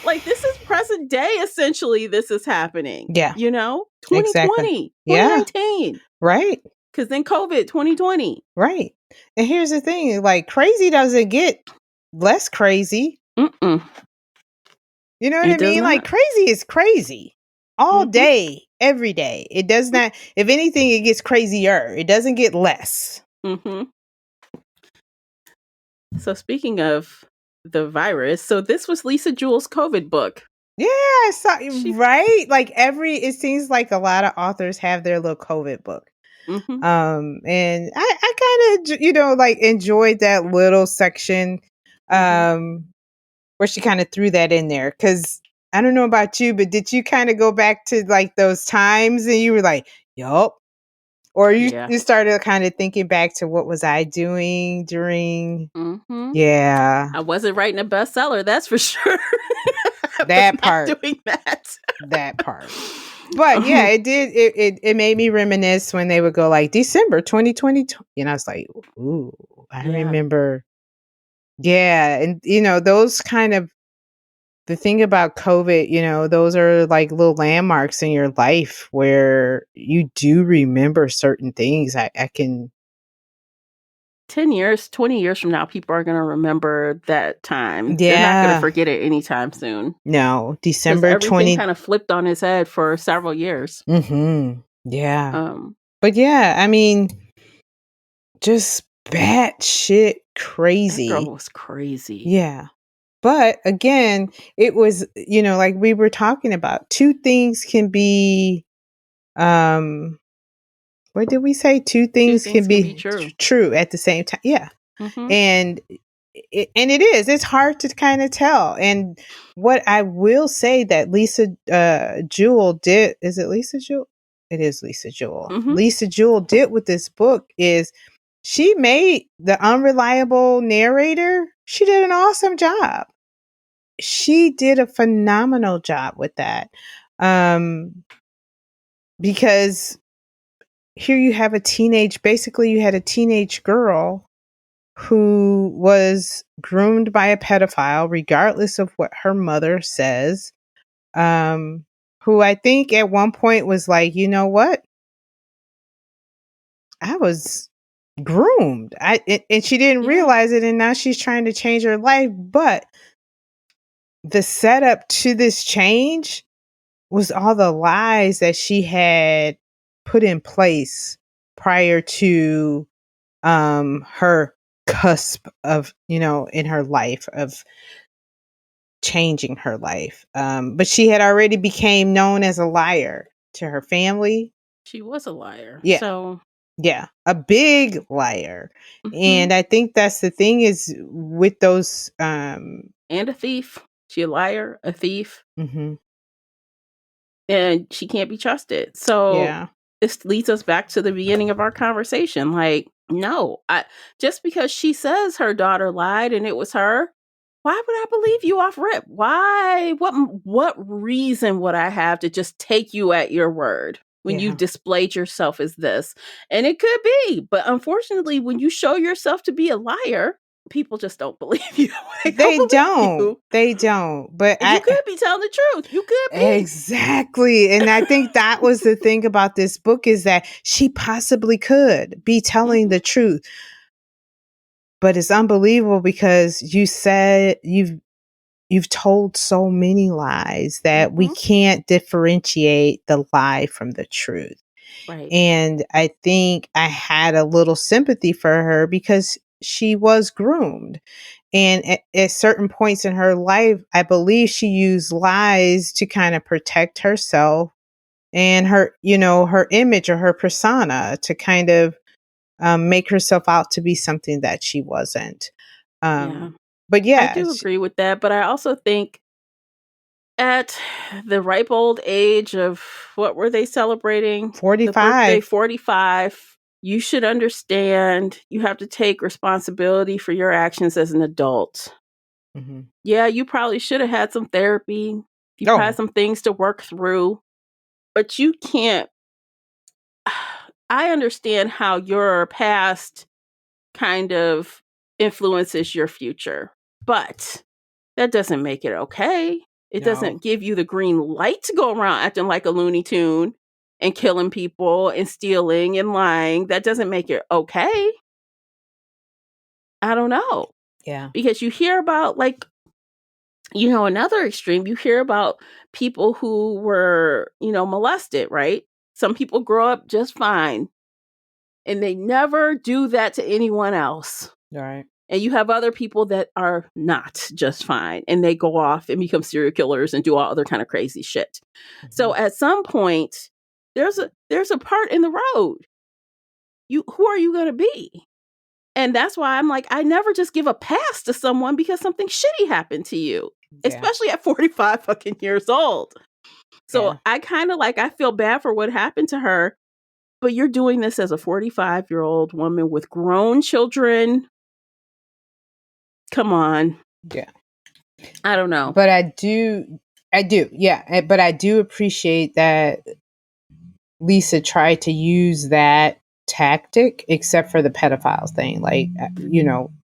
Like, this is present day, essentially, this is happening. Yeah. 2020, exactly. 2019. Yeah. Right. Because then COVID, 2020. Right. And here's the thing, like, crazy doesn't get less crazy. Mm-mm. You know what I mean? Like, crazy is crazy. All day, every day. It does not, if anything, it gets crazier. It doesn't get less. Mm-hmm. So speaking of the virus, so this was Lisa Jewell's COVID book. Yeah, I saw, right? Like it seems like a lot of authors have their little COVID book. Mm-hmm. And I kind of, like enjoyed that little section where she kind of threw that in there. Cause I don't know about you, but did you kind of go back to like those times and you were like, yup? Or you started kind of thinking back to what was I doing during? Mm-hmm. Yeah. I wasn't writing a bestseller, that's for sure. That part. Doing that. That part. But yeah, it did. It made me reminisce when they would go like December 2020. And I was like, ooh, I remember. Yeah. And, those kind of, the thing about COVID, those are like little landmarks in your life where you do remember certain things. I can. 10 years, 20 years from now, people are going to remember that time. Yeah. They're not going to forget it anytime soon. No, December 20. Everything kind of flipped on his head for several years. Mm-hmm. Yeah. But yeah, I mean, just batshit crazy. That girl was crazy. Yeah. But again, it was, like we were talking about, two things can be, what did we say? Two things can be true at the same time. Yeah. Mm-hmm. And it is. It's hard to kind of tell. And what I will say that Lisa Jewell did, is it Lisa Jewell? It is Lisa Jewell. Mm-hmm. Lisa Jewell did with this book is she made the unreliable narrator. She did an awesome job. She did a phenomenal job with that. Because here you have basically you had a teenage girl who was groomed by a pedophile, regardless of what her mother says, who I think at one point was like, you know what? I was groomed. And she didn't realize it, and now she's trying to change her life. But the setup to this change was all the lies that she had put in place prior to her cusp of, in her life of changing her life. But she had already became known as a liar to her family. She was a liar. Yeah. So, Yeah, a big liar. mhm. And I think that's the thing is with those And a thief. She a liar, a thief, mhm, and she can't be trusted. So yeah. this leads us back to the beginning of our conversation. Like, no, just because she says her daughter lied and it was her, why would I believe you off rip? Why? What reason would I have to just take you at your word when you've Yeah. displayed yourself as this? And it could be, but unfortunately, when you show yourself to be a liar, people just don't believe you. They don't They believe don't. you. They don't. But And you could be telling the truth. You could be. exactly. And I think that was the thing about this book is that she possibly could be telling Mhm. the truth. But it's unbelievable because you've told so many lies that we Mhm. can't differentiate the lie from the truth. Right. And I think I had a little sympathy for her because she was groomed. And at certain points in her life, I believe she used lies to kind of protect herself and her image or her persona to kind of make herself out to be something that she wasn't. Yeah. But I yeah, do agree with that, but I also think at the ripe old age of what were they celebrating? The birthday 45. 45. You should understand you have to take responsibility for your actions as an adult. Mhm. Yeah, you probably should have had some therapy. You've had Oh, some things to work through, but you can't. I understand how your past kind of influences your future, but that doesn't make it okay. It no. doesn't give you the green light to go around acting like a Looney Tune and killing people and stealing and lying. That doesn't make it okay. I don't know. Yeah. Because you hear about, like, another extreme, you hear about people who were, molested, right? Some people grow up just fine and they never do that to anyone else. Right. And you have other people that are not just fine and they go off and become serial killers and do all other kind of crazy shit. So Mhm. at some point, there's a part in the road. Who are you going to be? And that's why I'm like, I never just give a pass to someone because something shitty happened to you, Yeah. especially at 45 fucking years old. So Yeah. I kind of like, I feel bad for what happened to her, but you're doing this as a 45-year-old woman with grown children. Come on. Yeah. I don't know. But I do, yeah. But I do appreciate that Lisa tried to use that tactic, except for the pedophiles thing. Like, She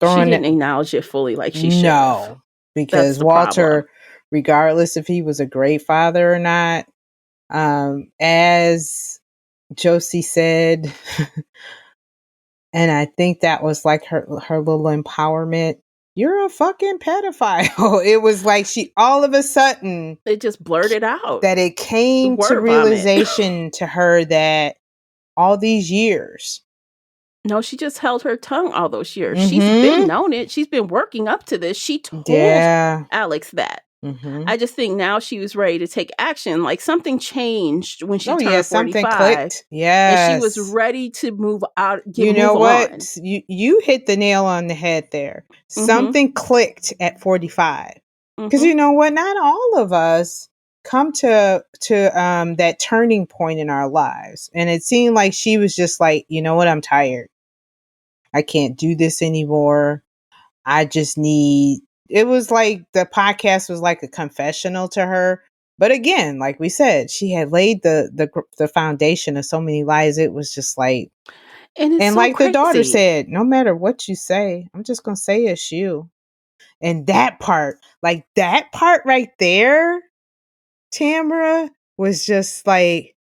throwing didn't it. acknowledge it fully like she should have. No, That's because the problem. Walter, regardless if he was a great father or not, as Josie said, and I think that was like her little empowerment. You're a fucking pedophile. It was like she all of a sudden They just blurted out. that it The came to word vomit. realization to her that all these years. No, she just held her tongue all those years. She's been Mhm. known it. She's been working up to this. She told Yeah. Alex that. Mhm. I just think now she was ready to take action. Like something changed when she Oh yeah, turned something 45 clicked. and she was Yes. ready to move out, You know move on. what? You hit the nail on the head there. Mhm. Something clicked at 45. Cuz Mhm. you know what? Not all of us come to that turning point in our lives. And it seemed like she was just like, "You know what? I'm tired. I can't do this anymore. I just need." It was like the podcast was like a confessional to her. But again, like we said, she had laid the foundation of so many lies. It was just like, And it's and so like the daughter crazy. said, no matter what you say, I'm just gonna say it's you. And that part right there, Tamara, was just like,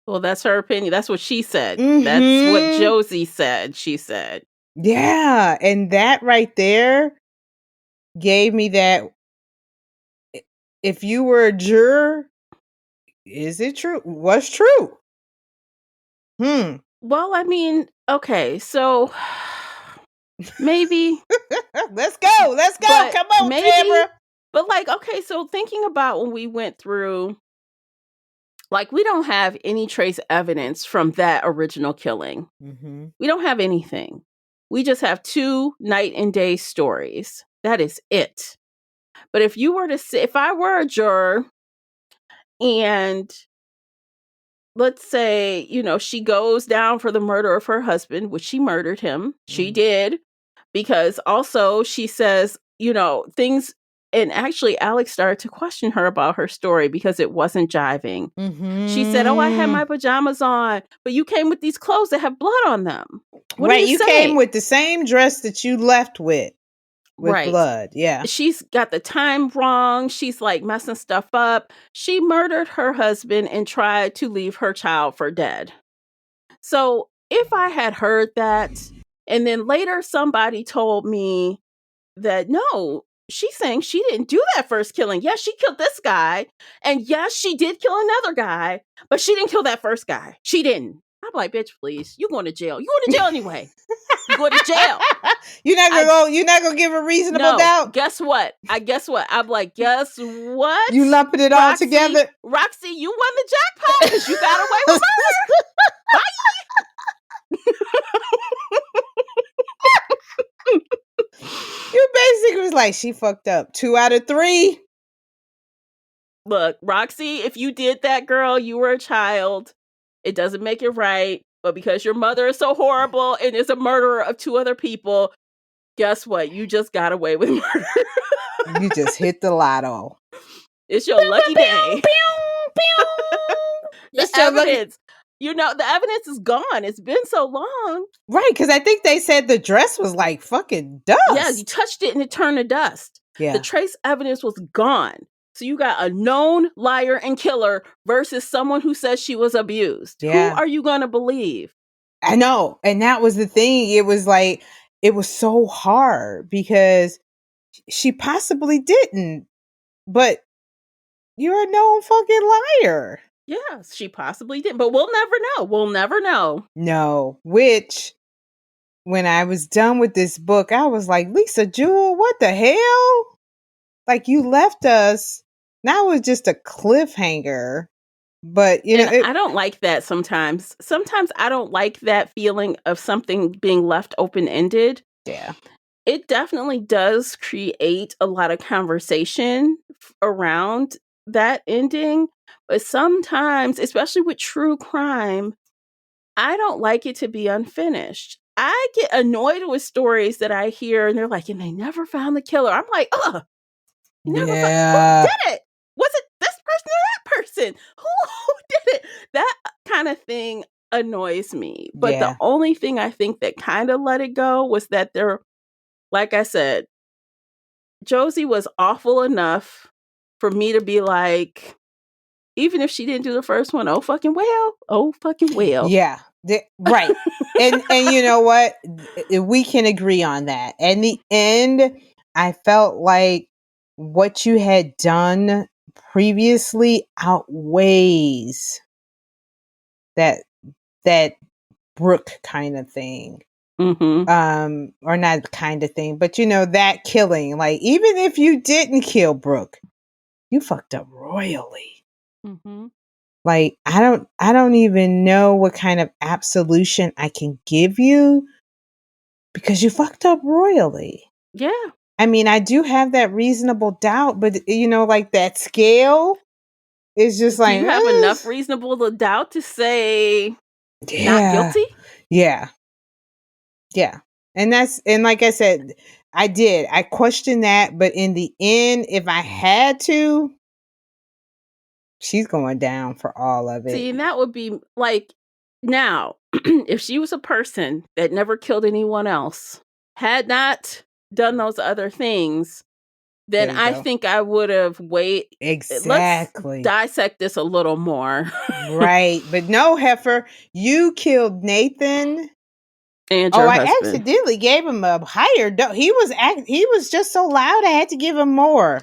Well, that's her opinion. That's what she said. That's what mm-hmm. Josie said. She said. Yeah. And that right there gave me that, if you were a juror, Is it true? What's true? Well, I mean, okay, so maybe, Let's go. Let's go. but Come on, Tamara. but like, okay, so thinking about when we went through, like, we don't have any trace evidence from that original killing. Mm-hmm. We don't have anything. We just have 2 night and day stories. That is it. But if you were to say, if I were a juror and let's say, she goes down for the murder of her husband, which she murdered him. She did. Because also she says, things. And actually, Alex started to question her about her story because it wasn't jiving. Mm-hmm. She said, "Oh, I had my pajamas on, but you came with these clothes that have blood on them. What Right, are you saying?" came with the same dress that you left with Right. blood. Yeah. She's got the time wrong. She's like messing stuff up. She murdered her husband and tried to leave her child for dead. So if I had heard that, and then later somebody told me that no, she's saying she didn't do that first killing. Yes, she killed this guy. And yes, she did kill another guy, but she didn't kill that first guy. She didn't. I'm like, bitch, please. You going to jail. You going to jail anyway. You going to jail. You're not gonna give a reasonable doubt? Guess what? I'm like, guess what? You lumping it all together? Roxy, you won the jackpot because you got away with murder. Bye. You basically was like, she fucked up 2 out of 3. Look, Roxy, if you did that, girl, you were a child. It doesn't make it right. But because your mother is so horrible and is a murderer of 2 other people, guess what? You just got away with murder. You just hit the lotto. It's your lucky day. The evidence. The evidence is gone. It's been so long. Right, because I think they said the dress was like fucking dust. Yeah, you touched it and it turned to dust. Yeah. The trace evidence was gone. So you got a known liar and killer versus someone who says she was abused. Yeah. Who are you going to believe? I know. And that was the thing. It was like, it was so hard because she possibly didn't. But you're a known fucking liar. Yes, she possibly did. But we'll never know. We'll never know. No. Which, when I was done with this book, I was like, Lisa Jewell, what the hell? Like, you left us. Now it's just a cliffhanger. But, I don't like that sometimes. Sometimes I don't like that feeling of something being left open-ended. Yeah. It definitely does create a lot of conversation around that ending. But sometimes, especially with true crime, I don't like it to be unfinished. I get annoyed with stories that I hear and they're like, and they never found the killer. I'm like, ugh. Who did it? Was it this person or that person? Who did it? That kind of thing annoys me. But the only thing I think that kind of let it go was that like I said, Josie was awful enough for me to be like, even if she didn't do the first one, oh fucking well. Yeah. Right. and you know what? We can agree on that. In the end, I felt like what you had done previously outweighs that Brooke kind of thing. Mm-hmm. Or not kind of thing, but that killing. Like, even if you didn't kill Brooke, you fucked up royally. Mm-hmm. Like, I don't even know what kind of absolution I can give you because you fucked up royally. Yeah. I mean, I do have that reasonable doubt, but like that scale is just like, do you have enough reasonable doubt to say not guilty? Yeah. Yeah. And like I said, I questioned that, but in the end, if I had to, she's going down for all of it. See, and that would be like, now, if she was a person that never killed anyone else, had not done those other things, then I think I would have waited. Exactly. Let's dissect this a little more. Right. But no, Heifer, you killed Nathan. And your husband. I accidentally gave him a higher dose. He was just so loud I had to give him more.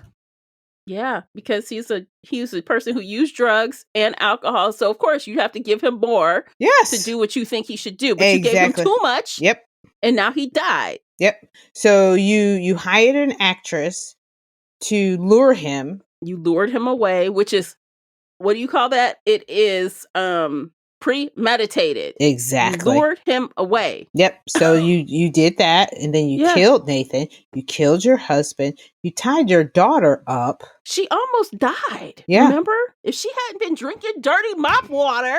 Yeah, because he's a person who used drugs and alcohol. So of course you have to give him more to Yes. do what you think he should do. But you gave him Exactly. too much. Yep. And now he died. Yep. So you hired an actress to lure him. You lured him away, which is, what do you call that? It is premeditated. Exactly. You lured him away. Yep. So you did that, and then you Yeah. killed Nathan. You killed your husband. You tied your daughter up. She almost died. Yeah. Remember? If she hadn't been drinking dirty mop water,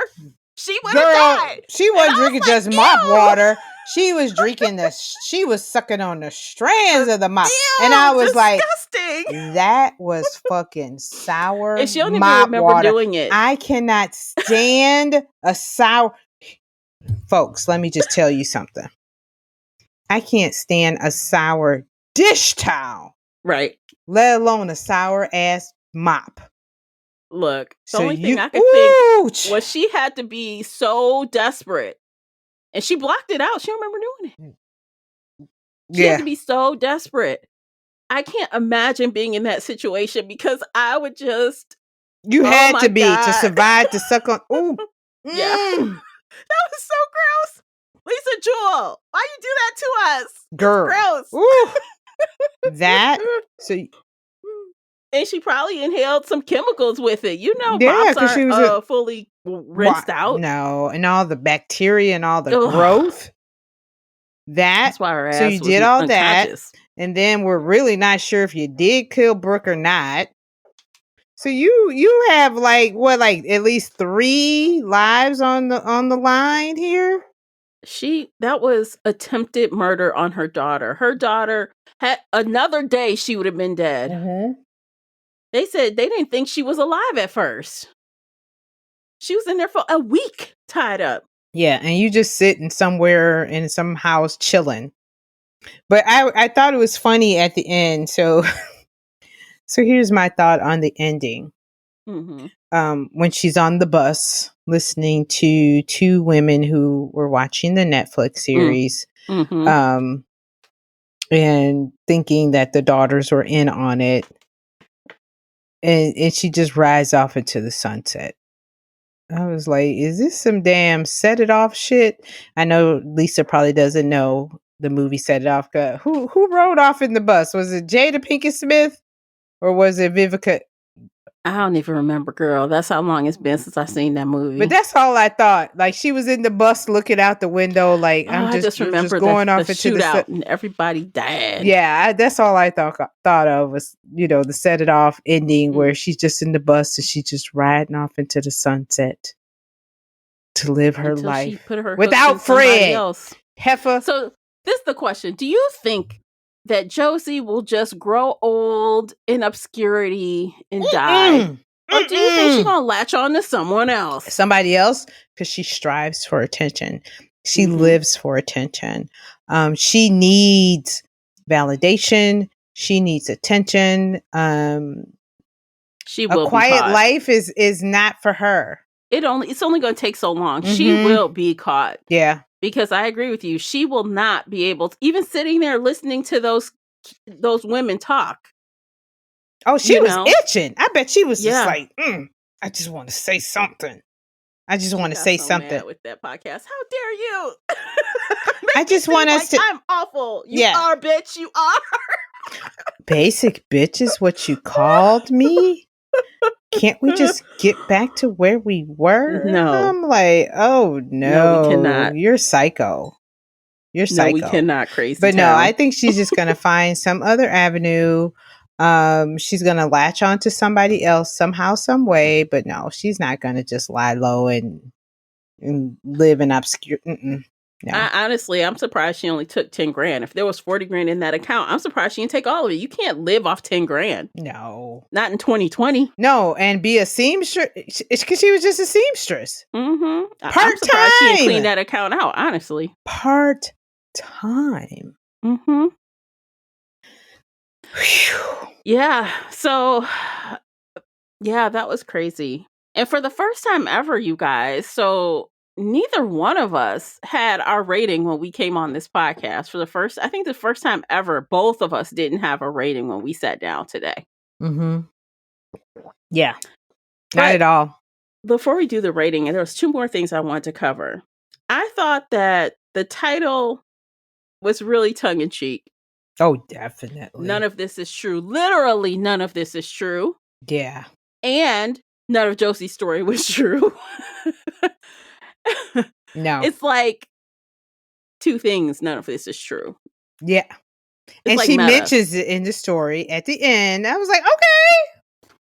she would have Girl, died. she wasn't I drinking was like, just mop ew. water. She was drinking she was sucking on the strands of the mop. Ew, And I was disgusting. like, that was fucking sour And she don't even mop remember water. doing it. I cannot stand a sour. Folks, let me just tell you something. I can't stand a sour dish towel. Right. Let alone a sour ass mop. Look, the So only thing I could think was she had to be so desperate. And she blocked it out. She don't remember doing it. She had to be so desperate. I can't imagine being in that situation because I would just... You had to be God. to survive to suck on. Ooh. Yeah. That was so gross. Lisa Jewell, why you do that to us? Girl. It's gross. Ooh. That. So. And she probably inhaled some chemicals with it. You know, Yeah, mops aren't fully rinsed out. No, and all the bacteria and all the growth. That's why her ass so you was did all unconscious. that, and then we're really not sure if you did kill Brooke or not. So you have like at least 3 lives on the line here. That was attempted murder on her daughter. Her daughter had another day she would have been dead. Mm-hmm. They said they didn't think she was alive at first. She was in there for a week tied up. Yeah, and you just sitting somewhere in some house chilling. But I thought it was funny at the end. So here's my thought on the ending. Mm-hmm. When she's on the bus listening to 2 women who were watching the Netflix series, Mm-hmm. And thinking that the daughters were in on it, and she just rides off into the sunset. I was like, is this some damn Set It Off shit? I know Lisa probably doesn't know the movie Set It Off. Who rode off in the bus? Was it Jada Pinkett Smith or was it Vivica? I don't even remember, girl. That's how long it's been since I seen that movie. But that's all I thought. Like she was in the bus looking out the window, like I just remember going off the into shootout and everybody died. Yeah, that's all I thought of was, the Set It Off ending where she's just in the bus and she's just riding off into the sunset to live her Until life she put her without Fred. Else. Heifer. So this is the question: do you think that Josie will just grow old in obscurity and die, or do you think she's gonna latch on to someone else? Somebody else, because she strives for attention. She lives for attention. She needs validation. She needs attention. She will a quiet be caught. life is not for her. It's only going to take so long. She will be caught. Yeah. Because I agree with you. She will not be able to, even sitting there listening to those women talk. Oh, she was itching. I bet she was just like, I just want to say something. I just want to say something. Mad with that podcast. How dare you? I just want us to. I'm awful. You are, bitch. You are. Basic bitch is what you called me. Can't we just get back to where we were? No. I'm like, oh no, we cannot. You're psycho. You're psycho. No, we cannot, crazy. But no, I think she's just gonna find some other avenue. She's gonna latch on to somebody else somehow, some way. But no, she's not gonna just lie low and live in obscure. No. Honestly, I'm surprised she only took 10 grand. If there was 40 grand in that account, I'm surprised she didn't take all of it. You can't live off 10 grand. No. Not in 2020. No, and be a seamstress. It's because she was just a seamstress. Mm-hmm. Part-time. I'm surprised she didn't clean that account out, honestly. Part-time. Mm-hmm. Whew. Yeah, so, yeah, that was crazy. And for the first time ever, you guys, so neither one of us had our rating when we came on this podcast. I think the first time ever, both of us didn't have a rating when we sat down today. Mm-hmm. Yeah. Not But at all. before we do the rating, there was 2 more things I wanted to cover. I thought that the title was really tongue in cheek. Oh, definitely. None of this is true. Literally, none of this is true. Yeah. And none of Josie's story was true. No. It's like 2 things. None of this is true. Yeah. It's And like she meta. mentions it in the story at the end. I was like, okay.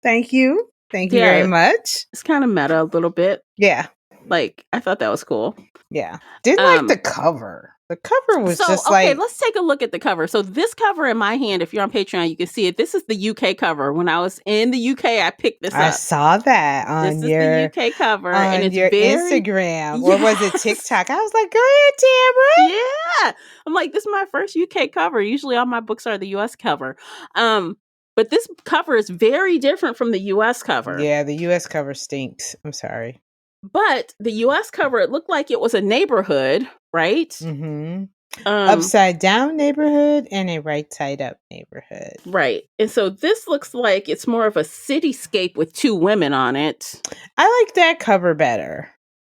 Thank you. Thank you very much. It's kind of meta a little bit. Yeah. Like, I thought that was cool. Yeah. Didn't like the cover. The cover was just like... Okay, let's take a look at the cover. So this cover in my hand, if you're on Patreon, you can see it. This is the UK cover. When I was in the UK, I picked this up. I saw that on the UK cover. On and it's your very, Instagram. Or was it TikTok? I was like, go ahead, Tamara. Yeah. I'm like, this is my first UK cover. Usually all my books are the US cover. But this cover is very different from the US cover. Yeah, the US cover stinks. I'm sorry. But the US cover, it looked like it was a neighborhood, right? Mm-hmm. Upside down neighborhood and a right side up neighborhood. Right. And so this looks like it's more of a cityscape with 2 women on it. I like that cover better.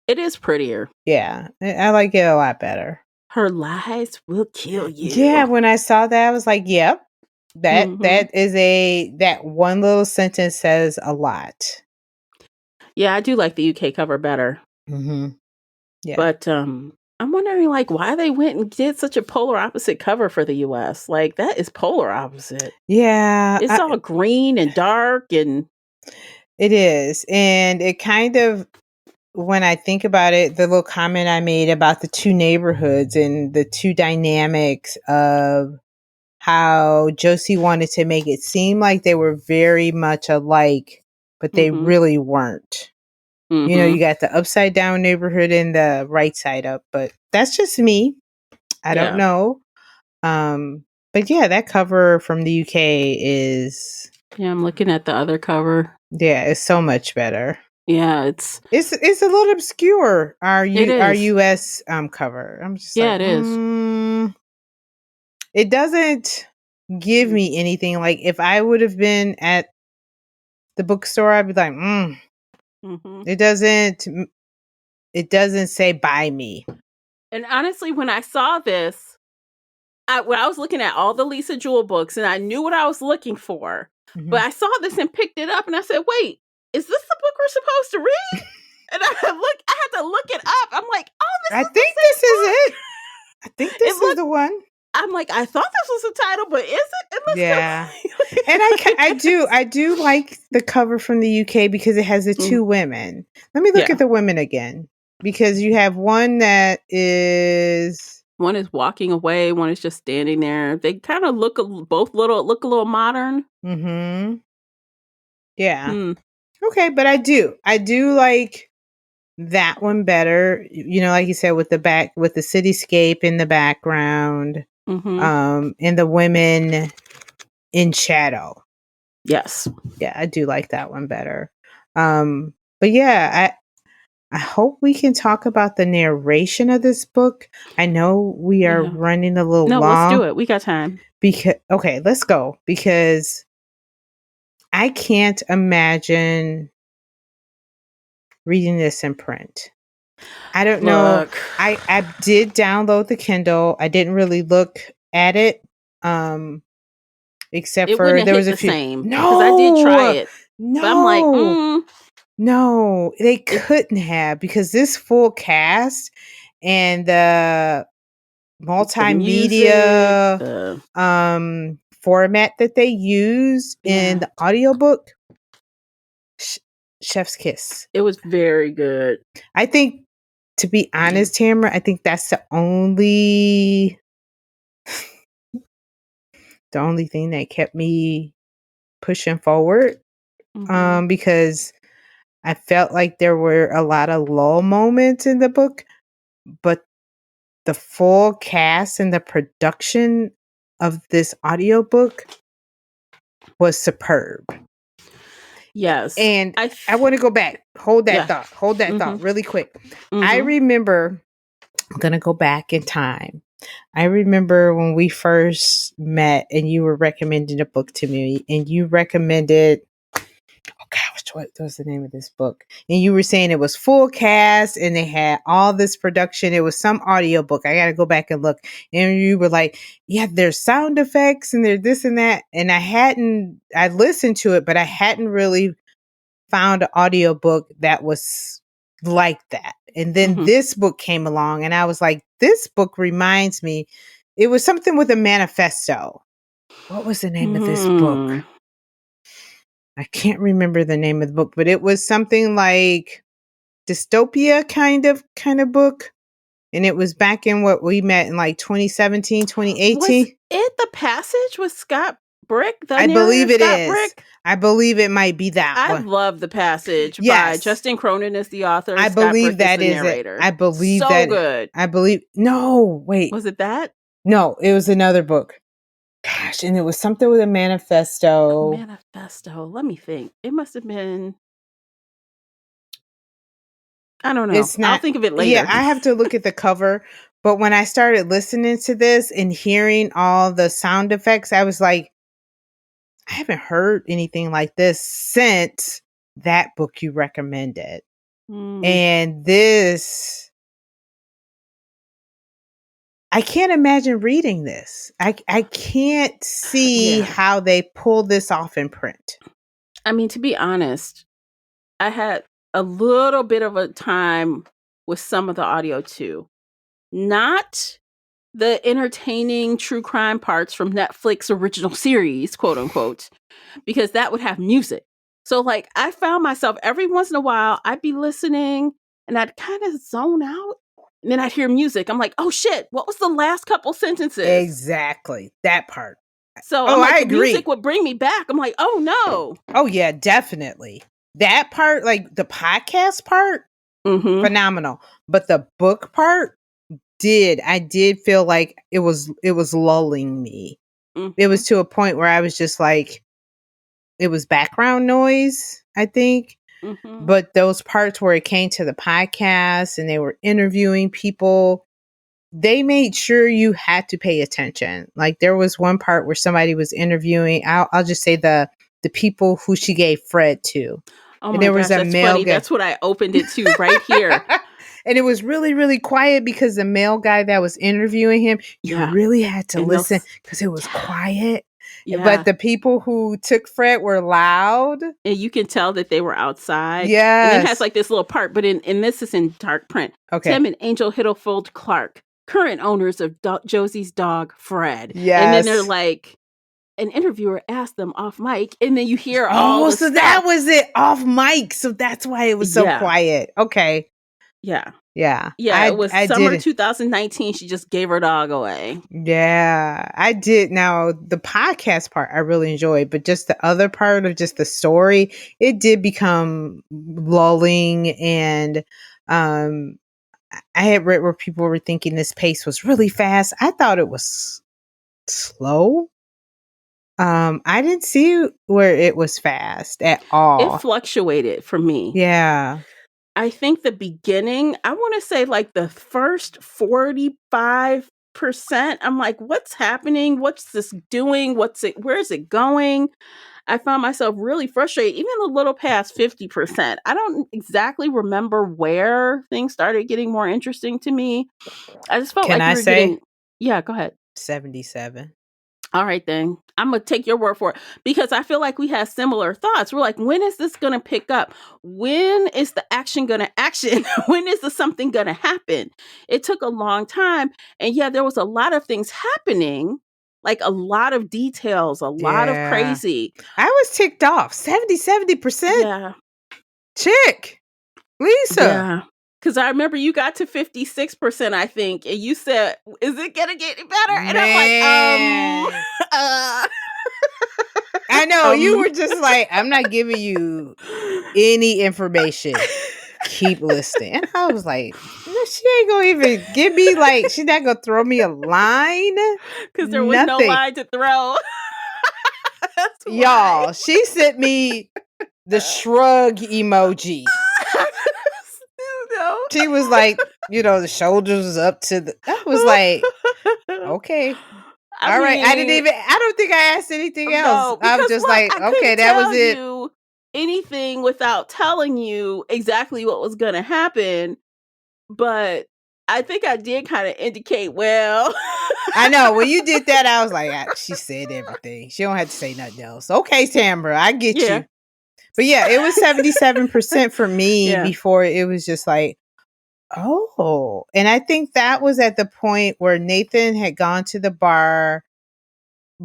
It is prettier. Yeah, I like it a lot better. Her lies will kill you. Yeah, when I saw that, I was like, yep. That one little sentence says a lot. Yeah, I do like the UK cover better. Mm-hmm. Yeah. But I'm wondering, like, why they went and did such a polar opposite cover for the US. Like, that is polar opposite. Yeah. It's all green and dark and... It is. And it kind of, when I think about it, the little comment I made about the 2 neighborhoods and the 2 dynamics of how Josie wanted to make it seem like they were very much alike, but they really weren't. Mm-hmm. You know, you got the upside down neighborhood and the right side up, but that's just me. I don't know. But yeah, that cover from the UK is... Yeah, I'm looking at the other cover. Yeah, it's so much better. Yeah, it's a little obscure. Our US cover. I'm just it is. It doesn't give me anything. Like if I would have been at the bookstore, I'd be like, Mm-hmm. It doesn't say buy me. And honestly, when I saw this, when I was looking at all the Lisa Jewell books and I knew what I was looking for, but I saw this and picked it up and I said, wait, is this the book we're supposed to read? And I had to look it up. I'm like, oh, I think this is it. I think this is the one. I'm like, I thought this was the title, but is it? Yeah. And I do like the cover from the UK because it has the 2 women. Let me look at the women again, because you have one that is... One is walking away. One is just standing there. They kind of look a little modern. Mm-hmm. Yeah. Okay, but I do like that one better. You know, like you said, with the cityscape in the background, and the women in shadow. Yes. Yeah, I do like that one better. But yeah, I hope we can talk about the narration of this book. I know we are running a little long. Let's do it. We got time. Okay, let's go. Because I can't imagine reading this in print. I don't know. I did download the Kindle. I didn't really look at it. Except for there was a few. No, because I did try it. No, but I'm like, no, they couldn't have, because this full cast and the multimedia format that they use in the audiobook, chef's kiss. It was very good. I think, to be honest, Tamara, I think that's the only thing that kept me pushing forward. Because I felt like there were a lot of lull moments in the book, but the full cast and the production of this audiobook was superb. Yes. And I want to go back. Hold that thought really quick. I remember, I'm going to go back in time. I remember when we first met and you were recommending a book to me, and you recommended, oh what was the name of this book? And you were saying it was full cast and they had all this production. It was some audiobook. I got to go back and look. And you were like, yeah, there's sound effects and there's this and that. And I listened to it, but I hadn't really found an audiobook that was like that. And then this book came along and I was like, this book reminds me, it was something with a manifesto. What was the name of this book? I can't remember the name of the book, but it was something like dystopia kind of book. And it was back in what we met in like 2017, 2018. Was it The Passage with Scott Brick? I believe it is. I believe it might be that one. I love The Passage by Justin Cronin as the author. I believe that is it. I believe that. So good. I believe. No, wait. Was it that? No, it was another book. Gosh, and it was something with a manifesto. Let me think. It must have been. I don't know. I'll think of it later. Yeah, I have to look at the cover. But when I started listening to this and hearing all the sound effects, I was like, I haven't heard anything like this since that book you recommended. And this, I can't imagine reading this. I can't see how they pull this off in print. I mean, to be honest, I had a little bit of a time with some of the audio too. Not the entertaining true crime parts from Netflix original series, quote unquote, because that would have music. So like I found myself every once in a while, I'd be listening and I'd kind of zone out. And then I'd hear music. I'm like, oh shit, what was the last couple sentences? Exactly. That part. So I agree. Music would bring me back. I'm like, oh no. Oh yeah, definitely. That part, like the podcast part, phenomenal. But the book part, I did feel like it was lulling me. It was to a point where I was just like, it was background noise, I think. But those parts where it came to the podcast and they were interviewing people, they made sure you had to pay attention. Like there was one part where somebody was interviewing, I'll just say the people who she gave Fred to. Oh my gosh, that's funny. That's what I opened it to right here. And it was really, really quiet because the male guy that was interviewing him, you really had to listen because it was quiet. Yeah. But the people who took Fred were loud. And you can tell that they were outside. Yes. And it has like this little part, but in this is in dark print. Okay. Tim and Angel Hiddlefield Clark, current owners of Josie's dog, Fred. Yes. And then they're like, an interviewer asked them off mic, and then you hear all the stuff. That was it, off mic. So that's why it was so quiet. Okay. Yeah. Yeah. Yeah, it was summer 2019. She just gave her dog away. Yeah, I did. Now, the podcast part I really enjoyed, but just the other part of just the story, it did become lulling. And I had read where people were thinking this pace was really fast. I thought it was slow. I didn't see where it was fast at all. It fluctuated for me. Yeah. I think the beginning, I want to say like the first 45%, I'm like, what's happening? What's this doing? Where is it going? I found myself really frustrated, even a little past 50%. I don't exactly remember where things started getting more interesting to me. I just felt yeah, go ahead. 77. All right, then. I'm going to take your word for it because I feel like we have similar thoughts. We're like, when is this going to pick up? When is the action going to action? When is the something going to happen? It took a long time. And yeah, there was a lot of things happening, like a lot of details, a lot of crazy. I was ticked off. 70%. Yeah. Chick. Lisa. Yeah. Because I remember you got to 56%, I think, and you said, "Is it gonna get any better?" And I'm like, I know you were just like, "I'm not giving you any information. Keep listening." And I was like, "No, she ain't gonna even give me like, she's not gonna throw me a line because there was no line to throw." Y'all, she sent me the shrug emoji. She was like, the shoulders was up to the. I was like, okay, all right. I don't think I asked anything else. I'm just like, okay, that was it. anything without telling you exactly what was going to happen. But I think I did kind of indicate, well. I know. When you did that, I was like, she said everything. She don't have to say nothing else. Okay, Tamara, I get Yeah. you. But yeah, it was 77% for me before it was just like, oh. And I think that was at the point where Nathan had gone to the bar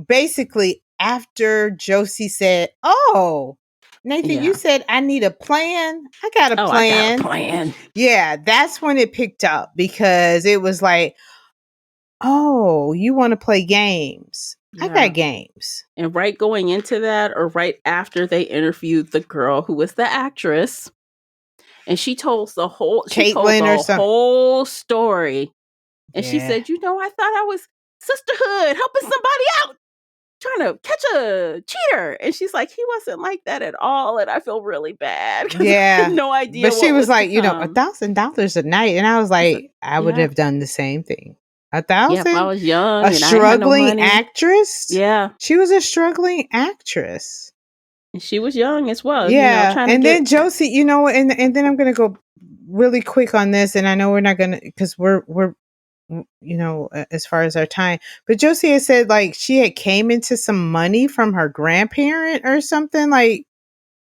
basically after Josie said, oh, Nathan, you said I need a plan. I got a plan. I got a plan. Yeah, that's when it picked up because it was like, oh, you want to play games. I got games. And right going into that, or right after they interviewed the girl who was the actress, and she told the whole whole story. And she said, I thought I was sisterhood, helping somebody out, trying to catch a cheater. And she's like, he wasn't like that at all. And I feel really bad. Yeah. I had no idea. But she was like, $1,000 a night. And I was like, I would have done the same thing. 1,000? Yeah, if I was young. A struggling actress? Yeah. She was a struggling actress. And she was young as well. Yeah. Then Josie, and then I'm going to go really quick on this. And I know we're not going to, because we're as far as our time, but Josie had said like she had came into some money from her grandparent or something like,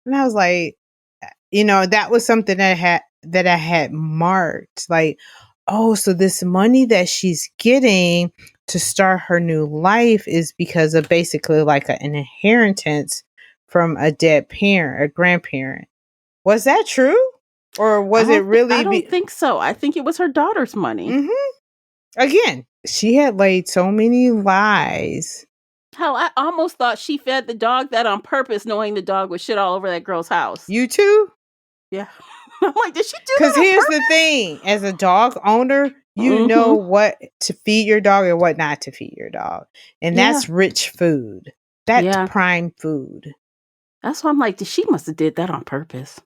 and I was like, that was something that I had marked like, oh, so this money that she's getting to start her new life is because of basically like an inheritance from a dead parent, a grandparent. Was that true? Or was it really? I don't think so. I think it was her daughter's money. Mm-hmm. Again, she had laid so many lies. Hell, I almost thought she fed the dog that on purpose, knowing the dog would shit all over that girl's house. You too? Yeah. I'm like, did she do that? Because here's the thing: as a dog owner, you know what to feed your dog and what not to feed your dog, and that's rich food. That's prime food. That's why I'm like, she must have did that on purpose.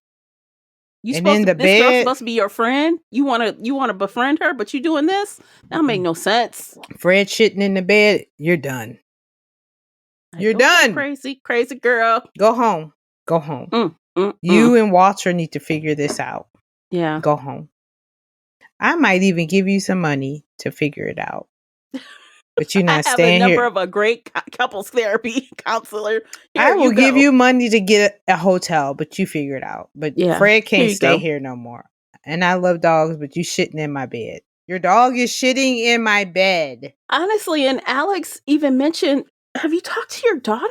This girl's supposed to be your friend. You want to befriend her, but you doing this? That make no sense. Fred shitting in the bed. You're done. You're done. Crazy girl. Go home. You and Walter need to figure this out. Yeah. Go home. I might even give you some money to figure it out. But you're not staying here. I have a number of a great couples therapy counselor. I will give you money to get a hotel, but you figure it out. But Fred can't stay here no more. And I love dogs, but you shitting in my bed. Your dog is shitting in my bed. Honestly, and Alex even mentioned, have you talked to your daughter?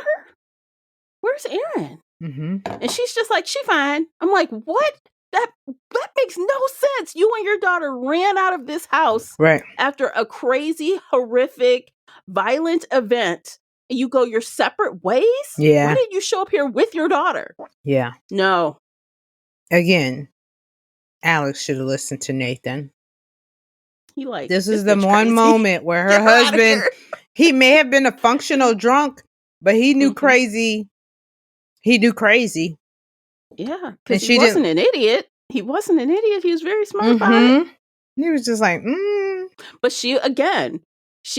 Where's Erin? Mm-hmm. And she's just like, she fine. I'm like, what? That makes no sense. You and your daughter ran out of this house after a crazy, horrific, violent event. And you go your separate ways? Yeah. Why didn't you show up here with your daughter? Yeah. No. Again, Alex should have listened to Nathan. This is the one moment where her husband, he may have been a functional drunk, but he knew crazy. He knew crazy. Yeah, because he wasn't an idiot. He wasn't an idiot. He was very smart about it. He was just like, But she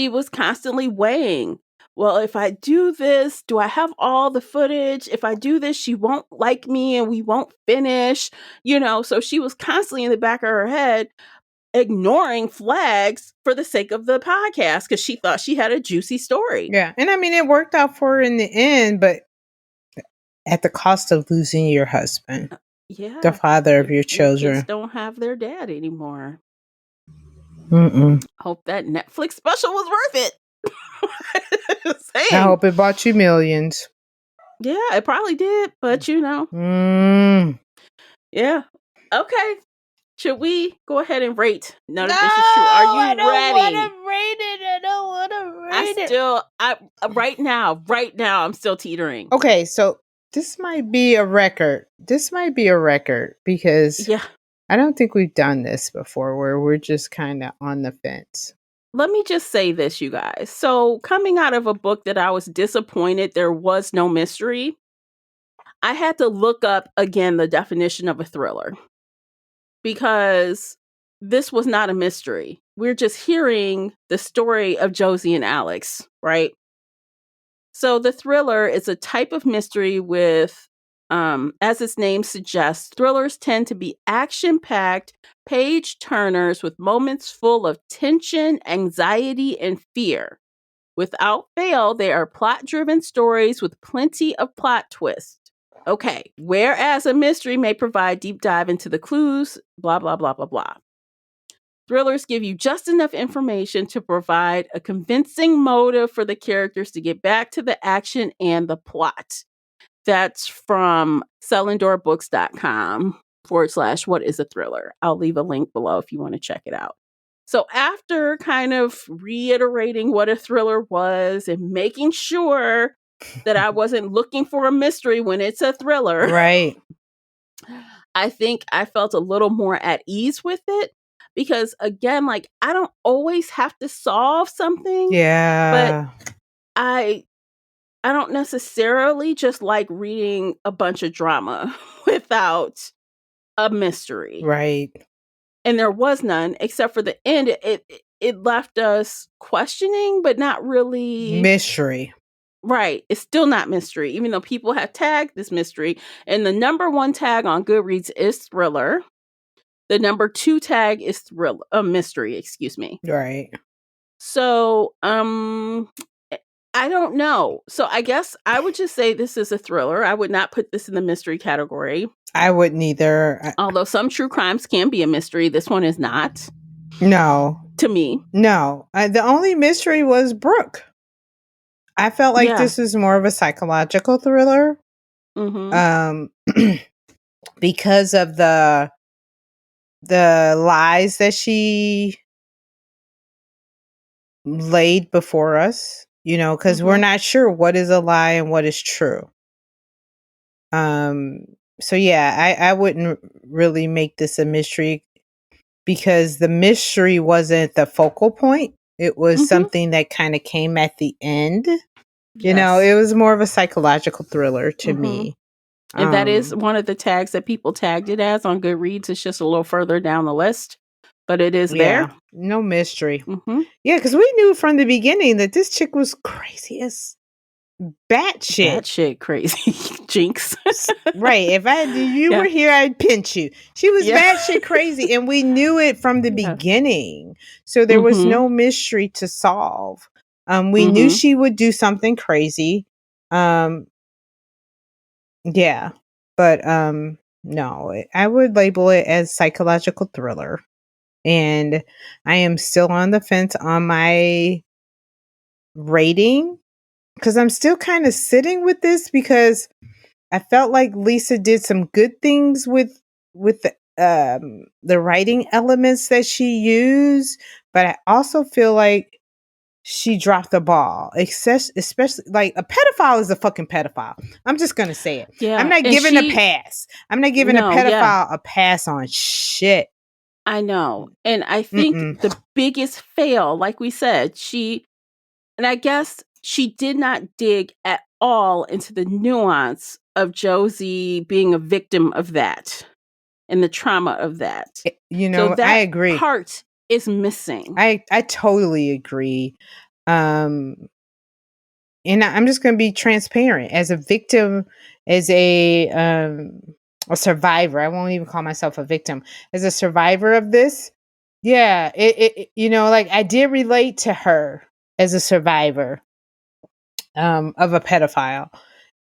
was constantly weighing, well, if I do this, do I have all the footage? If I do this, she won't like me and we won't finish. So she was constantly in the back of her head ignoring flags for the sake of the podcast because she thought she had a juicy story. Yeah. And I mean, it worked out for her in the end, but at the cost of losing your husband. The father of your children. Kids don't have their dad anymore. Mm-mm. Hope that Netflix special was worth it. I hope it bought you millions. Yeah, it probably did, but Yeah. Okay. Should we go ahead and rate? None of this is true. Are you ready? I don't want to rate it. Right now, I'm still teetering. Okay, so this might be a record. Because I don't think we've done this before where we're just kind of on the fence. Let me just say this, you guys. So coming out of a book that I was disappointed there was no mystery, I had to look up again the definition of a thriller because this was not a mystery. We're just hearing the story of Josie and Alex, right? So the thriller is a type of mystery with As its name suggests, thrillers tend to be action-packed page turners with moments full of tension, anxiety, and fear. Without fail, they are plot-driven stories with plenty of plot twists. Okay, whereas a mystery may provide deep dive into the clues, blah, blah, blah, blah, blah. Thrillers give you just enough information to provide a convincing motive for the characters to get back to the action and the plot. That's from sellindorbooks.com/what is a thriller. I'll leave a link below if you want to check it out. So after kind of reiterating what a thriller was and making sure that I wasn't looking for a mystery when it's a thriller, Right. I think I felt a little more at ease with it because, again, like, I don't always have to solve something, Yeah. but I don't necessarily just like reading a bunch of drama without a mystery. Right. And there was none except for the end. It left us questioning, but not really. Mystery. Right. It's still not mystery, even though people have tagged this mystery. And the number 1 tag on Goodreads is thriller. The number 2 tag is mystery, excuse me. Right. So, I don't know. So I guess I would just say this is a thriller. I would not put this in the mystery category. I wouldn't either. Although some true crimes can be a mystery, this one is not. No. To me. No. The only mystery was Brooke. I felt like this was more of a psychological thriller. Mm-hmm. Because of the lies that she laid before us, because we're not sure what is a lie and what is true. So yeah, I wouldn't really make this a mystery because the mystery wasn't the focal point. It was something that kind of came at the end. Yes. It was more of a psychological thriller to me. And that is one of the tags that people tagged it as on Goodreads. It's just a little further down the list, but it is there. No mystery. Yeah, because we knew from the beginning that this chick was crazy as batshit crazy. Jinx. Right. If you were here, I'd pinch you. She was batshit crazy, and we knew it from the beginning. So there was no mystery to solve. We knew she would do something crazy. Yeah. But no, I would label it as psychological thriller. And I am still on the fence on my rating because I'm still kind of sitting with this because I felt like Lisa did some good things with the writing elements that she used, but I also feel like she dropped the ball, especially like a pedophile is a fucking pedophile. I'm just gonna say it. Yeah, I'm not giving a pass. I'm not giving a pedophile a pass on shit. I know. And I think the biggest fail, like we said, and I guess she did not dig at all into the nuance of Josie being a victim of that and the trauma of that. So that I agree. Part is missing. I totally agree. And I'm just going to be transparent as a victim, as a survivor. I won't even call myself a victim. As a survivor of this, yeah, like I did relate to her as a survivor of a pedophile.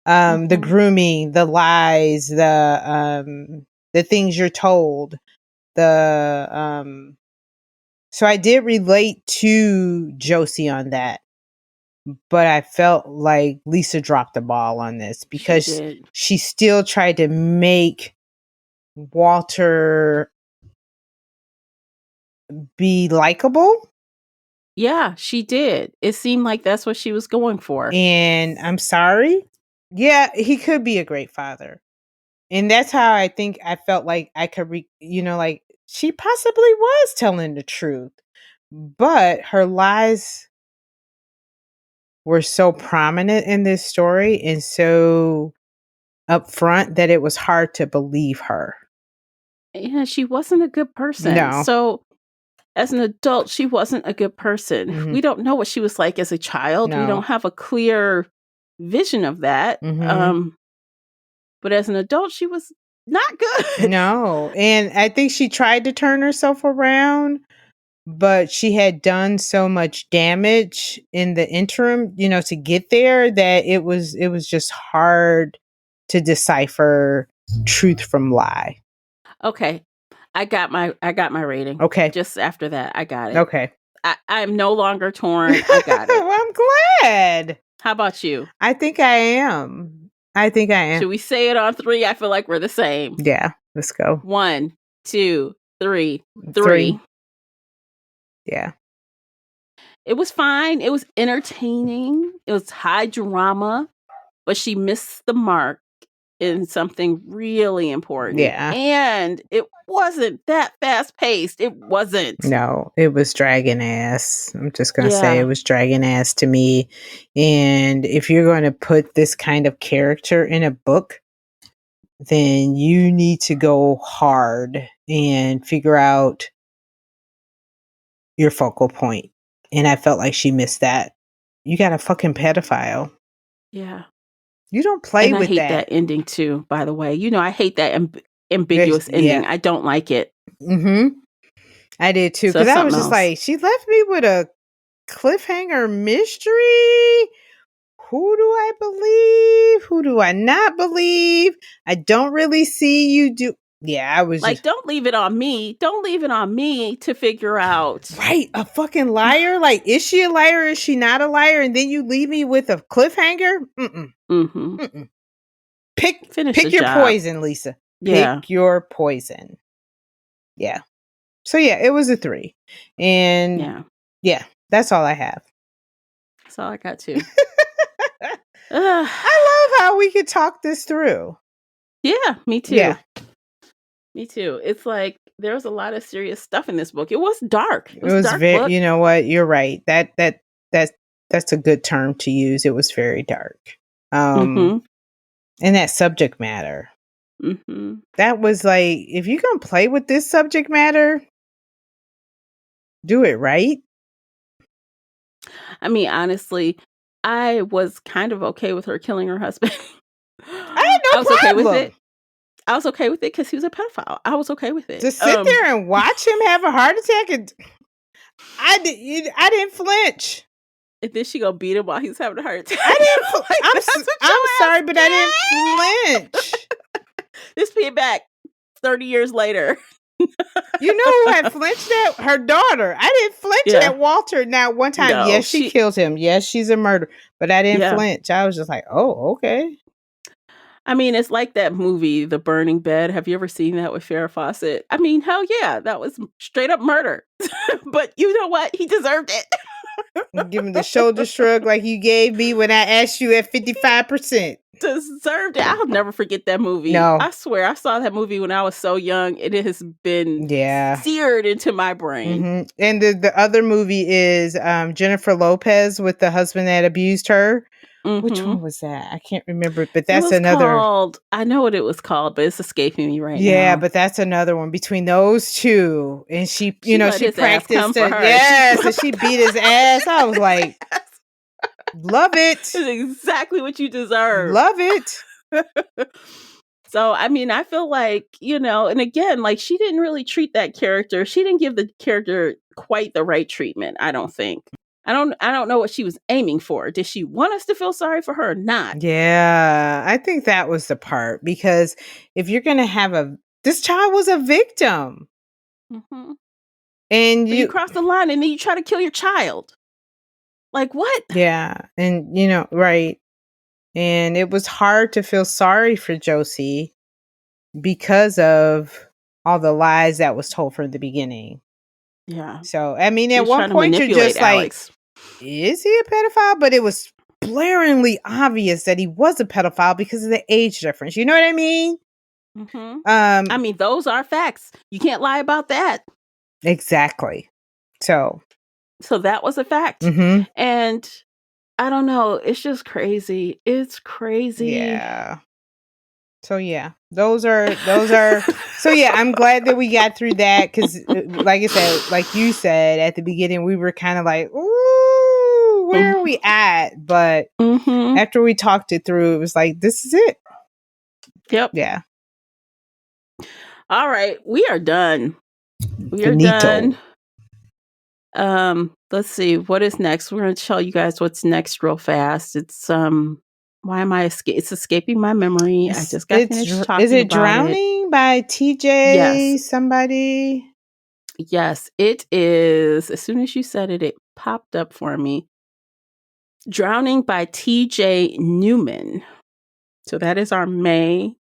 The grooming, the lies, the things you're told, so I did relate to Josie on that. But I felt like Lisa dropped the ball on this because she still tried to make Walter be likable. Yeah, she did. It seemed like that's what she was going for. And I'm sorry. Yeah, he could be a great father. And that's how I think I felt like I could, like she possibly was telling the truth. But her lies were so prominent in this story and so upfront that it was hard to believe her. Yeah, she wasn't a good person. No. So as an adult, she wasn't a good person. We don't know what she was like as a child. No. We don't have a clear vision of that. But as an adult, she was not good. No. And I think she tried to turn herself around, but she had done so much damage in the interim, to get there, that it was just hard to decipher truth from lie. Okay. I got my rating. Okay. Just after that, I got it. Okay. I'm no longer torn. I got it. Well, I'm glad. How about you? I think I am. Should we say it on 3? I feel like we're the same. Yeah, let's go. 1, 2, 3. 3. Yeah. It was fine. It was entertaining. It was high drama, but she missed the mark in something really important. Yeah. And it wasn't that fast paced. It wasn't. No, it was dragging ass. I'm just going to say it was dragging ass to me. And if you're going to put this kind of character in a book, then you need to go hard and figure out your focal point. And I felt like she missed that. You got a fucking pedophile. Yeah. You don't play with that. I hate that ending too, by the way. I hate that ambiguous ending. Yeah. I don't like it. Mm-hmm. I did too. Because I was just like, she left me with a cliffhanger mystery. Who do I believe? Who do I not believe? I don't really see you do. Yeah, I was like, don't leave it on me. Don't leave it on me to figure out. Right, a fucking liar. Like, is she a liar? Is she not a liar? And then you leave me with a cliffhanger. Pick your poison, Lisa. Yeah. Pick your poison. Yeah. So yeah, it was a 3, and yeah, that's all I have. That's all I got too. I love how we could talk this through. Yeah, me too. Yeah. Me too. It's like there was a lot of serious stuff in this book. It was dark. It was dark very. book. You know what? You're right. That's a good term to use. It was very dark. And that subject matter. That was like, if you're gonna play with this subject matter, do it right. I mean, honestly, I was kind of okay with her killing her husband. I had no problem. Okay with it. I was okay with it because he was a pedophile. I was okay with it. To sit there and watch him have a heart attack, and I didn't flinch. And then she go beat him while he's having a heart attack. I didn't. I'm sorry, but I didn't flinch. This being back 30 years later. You know who had flinched at? Her daughter. I didn't flinch at Walter. Now, one time, yes, she killed him. Yes, she's a murderer. But I didn't flinch. I was just like, oh, okay. I mean, it's like that movie, The Burning Bed. Have you ever seen that with Farrah Fawcett? I mean, hell yeah, that was straight up murder. But you know what? He deserved it. Give him the shoulder shrug like you gave me when I asked you at 55%. Deserved it. I'll never forget that movie. No. I swear, I saw that movie when I was so young, and it has been seared into my brain. Mm-hmm. And the other movie is Jennifer Lopez with the husband that abused her. Which one was that? I can't remember, but that's another. I know what it was called, but it's escaping me right now. Yeah, but that's another one between those two. And she practiced. Yes, and she beat his ass. I was like, love it. It's exactly what you deserve. Love it. So, I mean, I feel like, and again, like, she didn't really treat that character. She didn't give the character quite the right treatment, I don't think. I don't know what she was aiming for. Did she want us to feel sorry for her or not? Yeah, I think that was the part, because if you're going to have this child was a victim. Mm-hmm. And you cross the line and then you try to kill your child. Like, what? Yeah. And, right. And it was hard to feel sorry for Josie because of all the lies that was told from the beginning. Yeah. So, I mean, at one point you're just Alex. Like, is he a pedophile? But it was blaringly obvious that he was a pedophile because of the age difference. You know what I mean? Mm-hmm. I mean, those are facts. You can't lie about that. Exactly. So that was a fact. Mm-hmm. And I don't know. It's just crazy. It's crazy. Yeah. So yeah, those are. So yeah, I'm glad that we got through that, because, like I said, like you said at the beginning, we were kind of like, ooh, where are we at? But after we talked it through, it was like, this is it. Yep. Yeah. All right. We are done. We are Finito. done. Let's see. What is next? We're going to tell you guys what's next real fast. It's, why am I it's escaping my memory. I just got finished talking Is it about Drowning by TJ Yes. somebody? Yes, it is. As soon as you said it, it popped up for me. Drowning by TJ Newman. So that is our May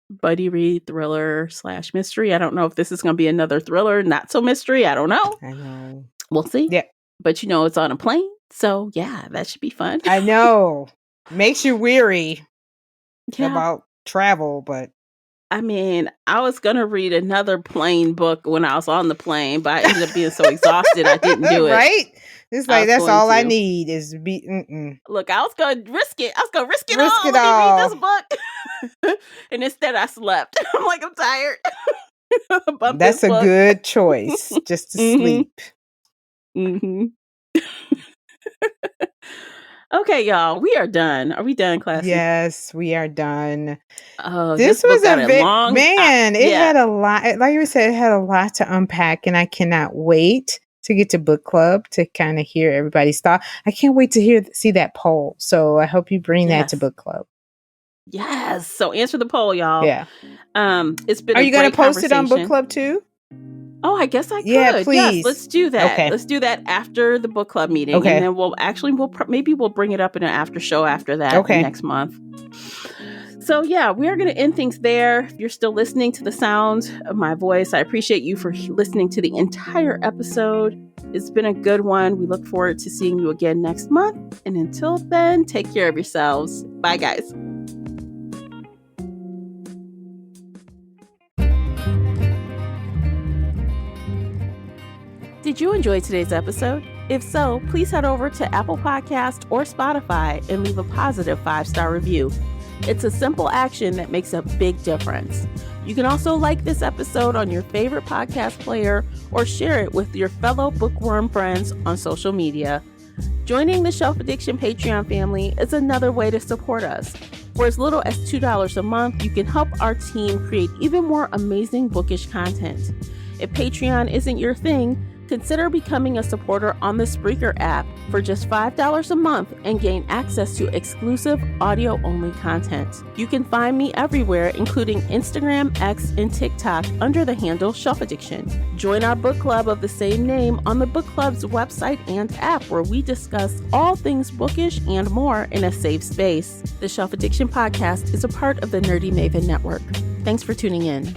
buddy read thriller / mystery. I don't know if this is going to be another thriller, not so mystery. I don't know. I know. We'll see. Yeah. But it's on a plane. So yeah, that should be fun. I know. Makes you weary Yeah. about travel, but I mean, I was going to read another plane book when I was on the plane, but I ended up being so exhausted I didn't do it. Right? It's like, that's all I need is be. Look, I was going to risk it. I was going to risk it Risk all. it Let me all. read this book. And instead I slept. I'm like, I'm tired. That's a good choice. Just to sleep. Mm-hmm. Okay, y'all, we are done. Are we done, Classy? Yes, we are done. Oh, this was a long man. It had a lot. Like you said, it had a lot to unpack, and I cannot wait to get to book club to kind of hear everybody's thought. I can't wait to see that poll. So I hope you bring that to book club. Yes. So answer the poll, y'all. Yeah. It's been. Are you going to post it on book club too? Oh, I guess I could. Yeah, please. Yes, let's do that. Okay. Let's do that after the book club meeting. Okay. And then we'll bring it up in an after show after that next month. So yeah, we are going to end things there. If you're still listening to the sound of my voice, I appreciate you for listening to the entire episode. It's been a good one. We look forward to seeing you again next month. And until then, take care of yourselves. Bye, guys. Did you enjoy today's episode? If so, please head over to Apple Podcast or Spotify and leave a positive 5-star review. It's a simple action that makes a big difference. You can also like this episode on your favorite podcast player or share it with your fellow bookworm friends on social media. Joining the Shelf Addiction Patreon family is another way to support us. For as little as $2 a month, you can help our team create even more amazing bookish content. If Patreon isn't your thing, consider becoming a supporter on the Spreaker app for just $5 a month and gain access to exclusive audio-only content. You can find me everywhere, including Instagram, X, and TikTok under the handle Shelf Addiction. Join our book club of the same name on the book club's website and app, where we discuss all things bookish and more in a safe space. The Shelf Addiction podcast is a part of the Nerdy Maven Network. Thanks for tuning in.